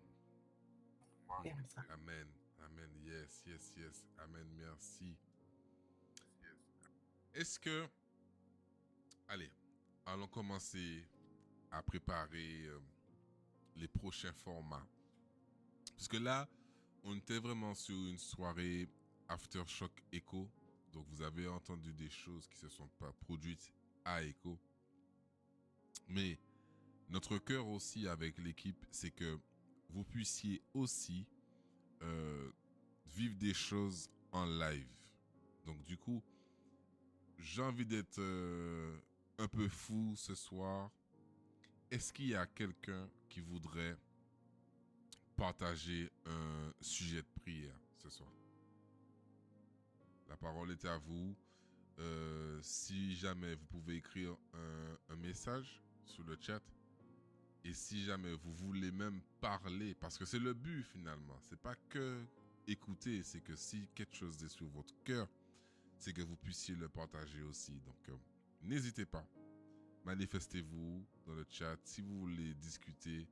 Amen. Yes. Amen. Merci. Est-ce que... Allez, allons commencer à préparer les prochains formats. Parce que là, on était vraiment sur une soirée Aftershock Echo. Donc, vous avez entendu des choses qui ne se sont pas produites à Echo. Mais notre cœur aussi avec l'équipe, c'est que vous puissiez aussi vivre des choses en live. Donc, du coup, j'ai envie d'être un peu fou ce soir. Est-ce qu'il y a quelqu'un qui voudrait partager un sujet de prière ce soir? La parole est à vous. Si jamais vous pouvez écrire un message sur le chat, et si jamais vous voulez même parler, parce que c'est le but finalement, c'est pas que écouter, c'est que si quelque chose est sur votre cœur, c'est que vous puissiez le partager aussi. Donc n'hésitez pas, manifestez-vous dans le chat. Si vous voulez discuter,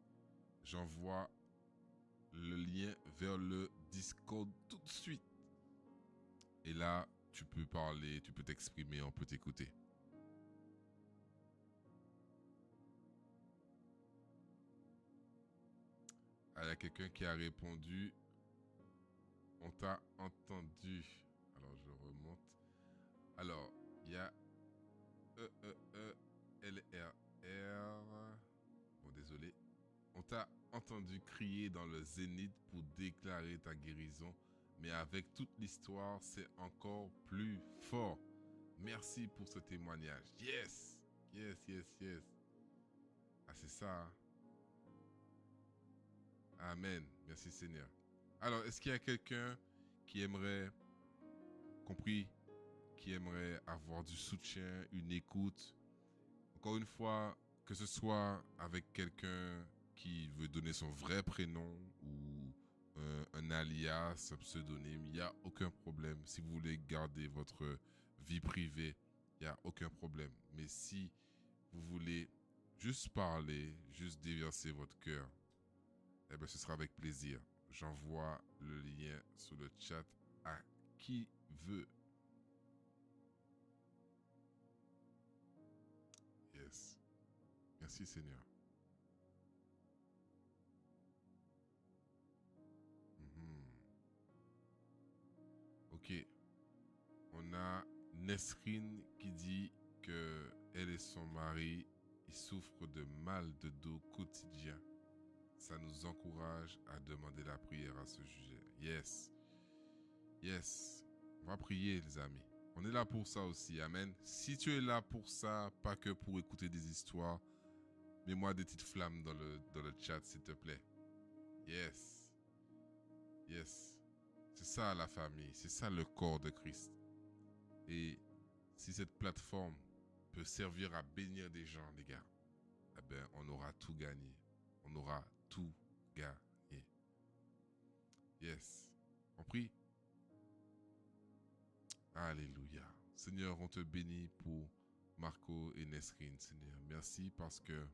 j'envoie le lien vers le Discord tout de suite. Et là, tu peux parler, tu peux t'exprimer, on peut t'écouter. Ah, il y a quelqu'un qui a répondu. On t'a entendu. Alors, je remonte. Alors, il y a LRR. Bon, désolé. On t'a entendu crier dans le zénith pour déclarer ta guérison. Mais avec toute l'histoire, c'est encore plus fort. Merci pour ce témoignage. Yes. Ah, c'est ça. Hein? Amen. Merci Seigneur. Alors, est-ce qu'il y a quelqu'un qui aimerait, qui aimerait avoir du soutien, une écoute? Encore une fois, que ce soit avec quelqu'un qui veut donner son vrai prénom ou un alias, un pseudonyme, il n'y a aucun problème. Si vous voulez garder votre vie privée, il n'y a aucun problème. Mais si vous voulez juste parler, juste déverser votre cœur, eh bien, ce sera avec plaisir. J'envoie le lien sur le chat à qui veut. Yes. Merci Seigneur. Ok. On a Nesrine qui dit que elle et son mari ils souffrent de mal de dos quotidien. Ça nous encourage à demander la prière à ce sujet. Yes. On va prier, les amis. On est là pour ça aussi. Amen. Si tu es là pour ça, pas que pour écouter des histoires, mets-moi des petites flammes dans le chat, s'il te plaît. Yes. C'est ça la famille. C'est ça le corps de Christ. Et si cette plateforme peut servir à bénir des gens, les gars, eh ben, on aura tout gagné. On aura tout gagné. Yes. On prie. Alléluia. Seigneur, on te bénit pour Marco et Nesrine, Seigneur. Merci parce que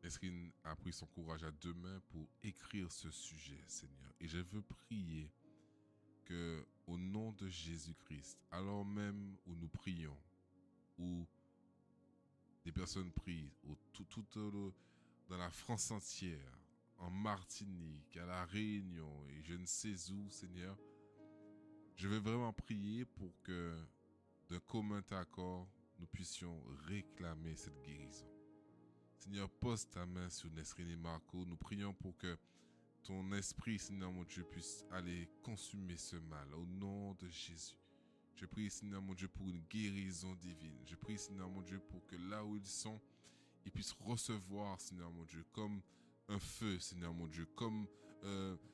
Nesrine a pris son courage à deux mains pour écrire ce sujet, Seigneur. Et je veux prier que, au nom de Jésus-Christ, alors même où nous prions, où des personnes prient, dans la France entière, en Martinique, à La Réunion et je ne sais où, Seigneur, je veux vraiment prier pour que, d'un commun accord, nous puissions réclamer cette guérison. Seigneur, pose ta main sur Nesrine et Marco. Nous prions pour que ton esprit, Seigneur mon Dieu, puisse aller consumer ce mal au nom de Jésus. Je prie, Seigneur mon Dieu, pour une guérison divine. Je prie, Seigneur mon Dieu, pour que là où ils sont, ils puissent recevoir, Seigneur mon Dieu, comme un feu, Seigneur mon Dieu, comme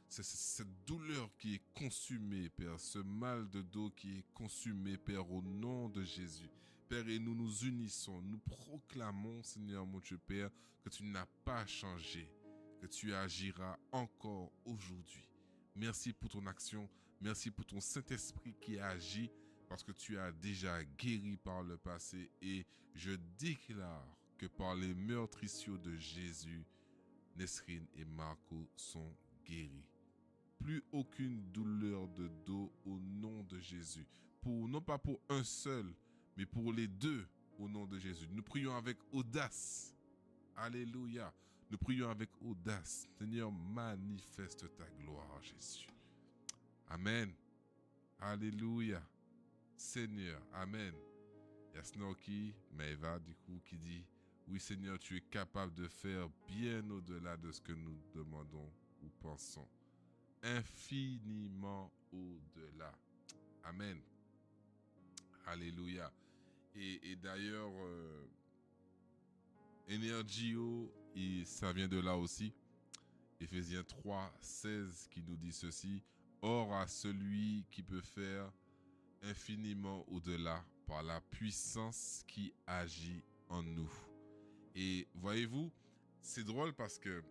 cette douleur qui est consumée, Père, ce mal de dos qui est consumé, Père, au nom de Jésus. Père, et nous nous unissons, nous proclamons, Seigneur mon Dieu, Père, que tu n'as pas changé, que tu agiras encore aujourd'hui. Merci pour ton action, merci pour ton Saint-Esprit qui a agi, parce que tu as déjà guéri par le passé, et je déclare que par les meurtrissures de Jésus, Nesrine et Marco sont guéris. Plus aucune douleur de dos au nom de Jésus. Non pas pour un seul, mais pour les deux au nom de Jésus. Nous prions avec audace. Alléluia. Nous prions avec audace. Seigneur, manifeste ta gloire, Jésus. Amen. Alléluia. Seigneur, amen. Il y a Snorky, Maëva, du coup, qui dit: oui, Seigneur, tu es capable de faire bien au-delà de ce que nous demandons ou pensons. Infiniment au-delà. Amen. Alléluia. Et d'ailleurs, Energio, ça vient de là aussi. Éphésiens 3, 16 qui nous dit ceci: or à celui qui peut faire infiniment au-delà par la puissance qui agit en nous. Et voyez-vous, c'est drôle parce que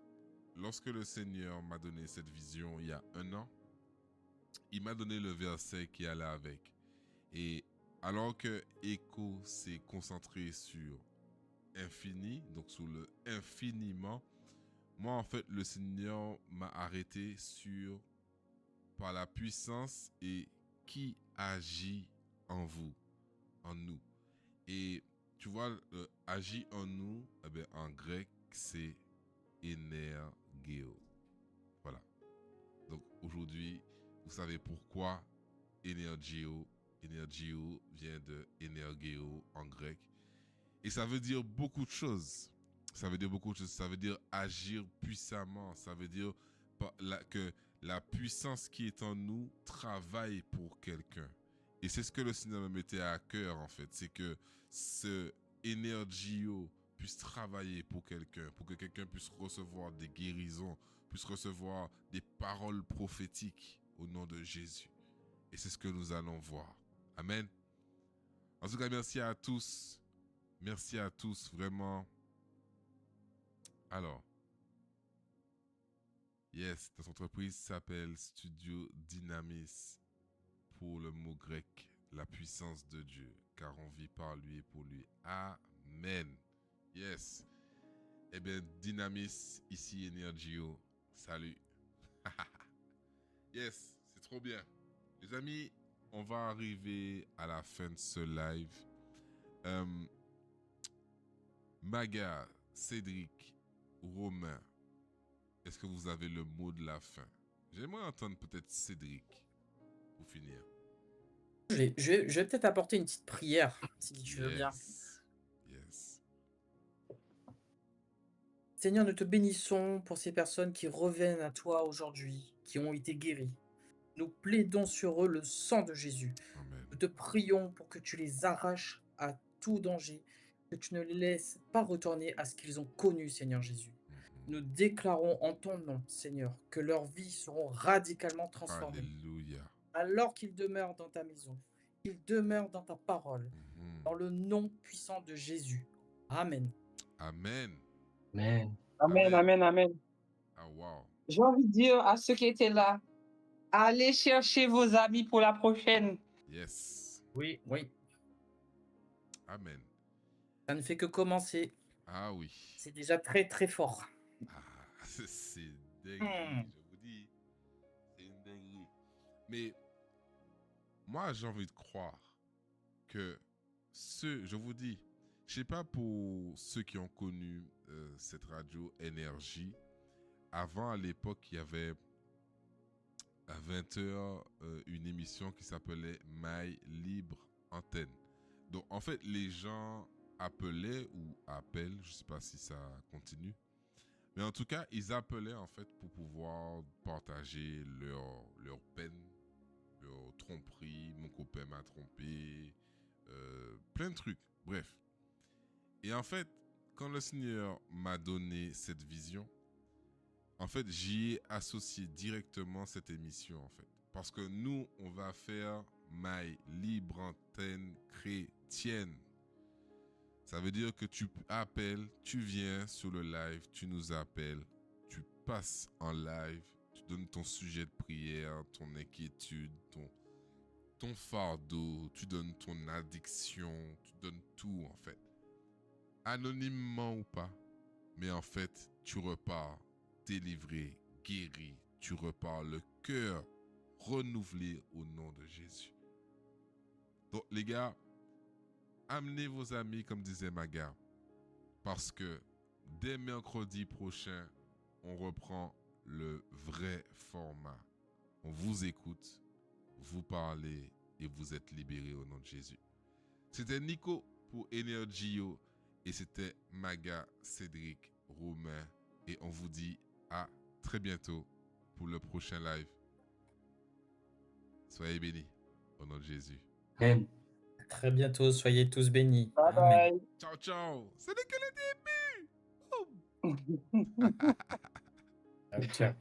lorsque le Seigneur m'a donné cette vision il y a 1 an, il m'a donné le verset qui allait avec. Et alors que Echo s'est concentré sur infini, donc sur le infiniment, moi en fait le Seigneur m'a arrêté sur par la puissance et qui agit en vous, en nous. Et tu vois, agit en nous, eh bien, en grec, c'est énergéo. Voilà. Donc aujourd'hui, vous savez pourquoi énergéo vient de énergéo en grec. Et ça veut dire beaucoup de choses. Ça veut dire beaucoup de choses. Ça veut dire agir puissamment. Ça veut dire que la puissance qui est en nous travaille pour quelqu'un. Et c'est ce que le Seigneur me mettait à cœur, en fait. C'est que ce énergéo puisse travailler pour quelqu'un, pour que quelqu'un puisse recevoir des guérisons, puisse recevoir des paroles prophétiques au nom de Jésus. Et c'est ce que nous allons voir. Amen. En tout cas, merci à tous. Merci à tous, vraiment. Alors, yes, notre entreprise s'appelle Studio Dynamis, pour le mot grec, la puissance de Dieu, car on vit par lui et pour lui. Amen. Yes. Eh bien, Dynamis, ici Energio. Salut. Yes, c'est trop bien. Les amis, on va arriver à la fin de ce live. Maga, Cédric, Romain, est-ce que vous avez le mot de la fin? J'aimerais entendre peut-être Cédric pour finir. Je vais peut-être apporter une petite prière, si tu veux bien. Yes. Seigneur, nous te bénissons pour ces personnes qui reviennent à toi aujourd'hui, qui ont été guéries. Nous plaidons sur eux le sang de Jésus. Amen. Nous te prions pour que tu les arraches à tout danger, que tu ne les laisses pas retourner à ce qu'ils ont connu, Seigneur Jésus. Nous déclarons en ton nom, Seigneur, que leurs vies seront radicalement transformées. Alléluia. Alors qu'ils demeurent dans ta maison, qu'il demeure dans ta parole, Mhm. dans le nom puissant de Jésus. Amen. Amen. Mais Amen, amen, amen. Ah, wow. J'ai envie de dire à ceux qui étaient là, allez chercher vos amis pour la prochaine. Yes. Oui, oui. Amen. Ça ne fait que commencer. Ah oui. C'est déjà très, très fort. Ah, c'est dingue, je vous dis. C'est une dinguerie. Mais moi, j'ai envie de croire que je vous dis, je sais pas pour ceux qui ont connu cette radio Énergie, avant à l'époque, il y avait à 20h une émission qui s'appelait My Libre Antenne. Donc en fait, les gens appelaient ou appellent, je sais pas si ça continue, mais en tout cas, ils appelaient en fait pour pouvoir partager leur peine, leur tromperie, mon copain m'a trompé, plein de trucs, bref. Et en fait, quand le Seigneur m'a donné cette vision, en fait, j'y ai associé directement cette émission, en fait. Parce que nous, on va faire My Libre Antenne Chrétienne. Ça veut dire que tu appelles, tu viens sur le live, tu nous appelles, tu passes en live, tu donnes ton sujet de prière, ton inquiétude, ton fardeau, tu donnes ton addiction, tu donnes tout en fait. Anonymement ou pas, mais en fait, tu repars délivré, guéri, tu repars le cœur renouvelé au nom de Jésus. Donc les gars, amenez vos amis comme disait Maga, parce que dès mercredi prochain, on reprend le vrai format. On vous écoute, vous parlez et vous êtes libérés au nom de Jésus. C'était Nico pour Energio et c'était Maga, Cédric, Romain et on vous dit à très bientôt pour le prochain live. Soyez bénis au nom de Jésus. Amen. À très bientôt. Soyez tous bénis. Bye Amen. bye. Ciao, ciao. Ce n'est que le début. Oh. Ciao, ciao.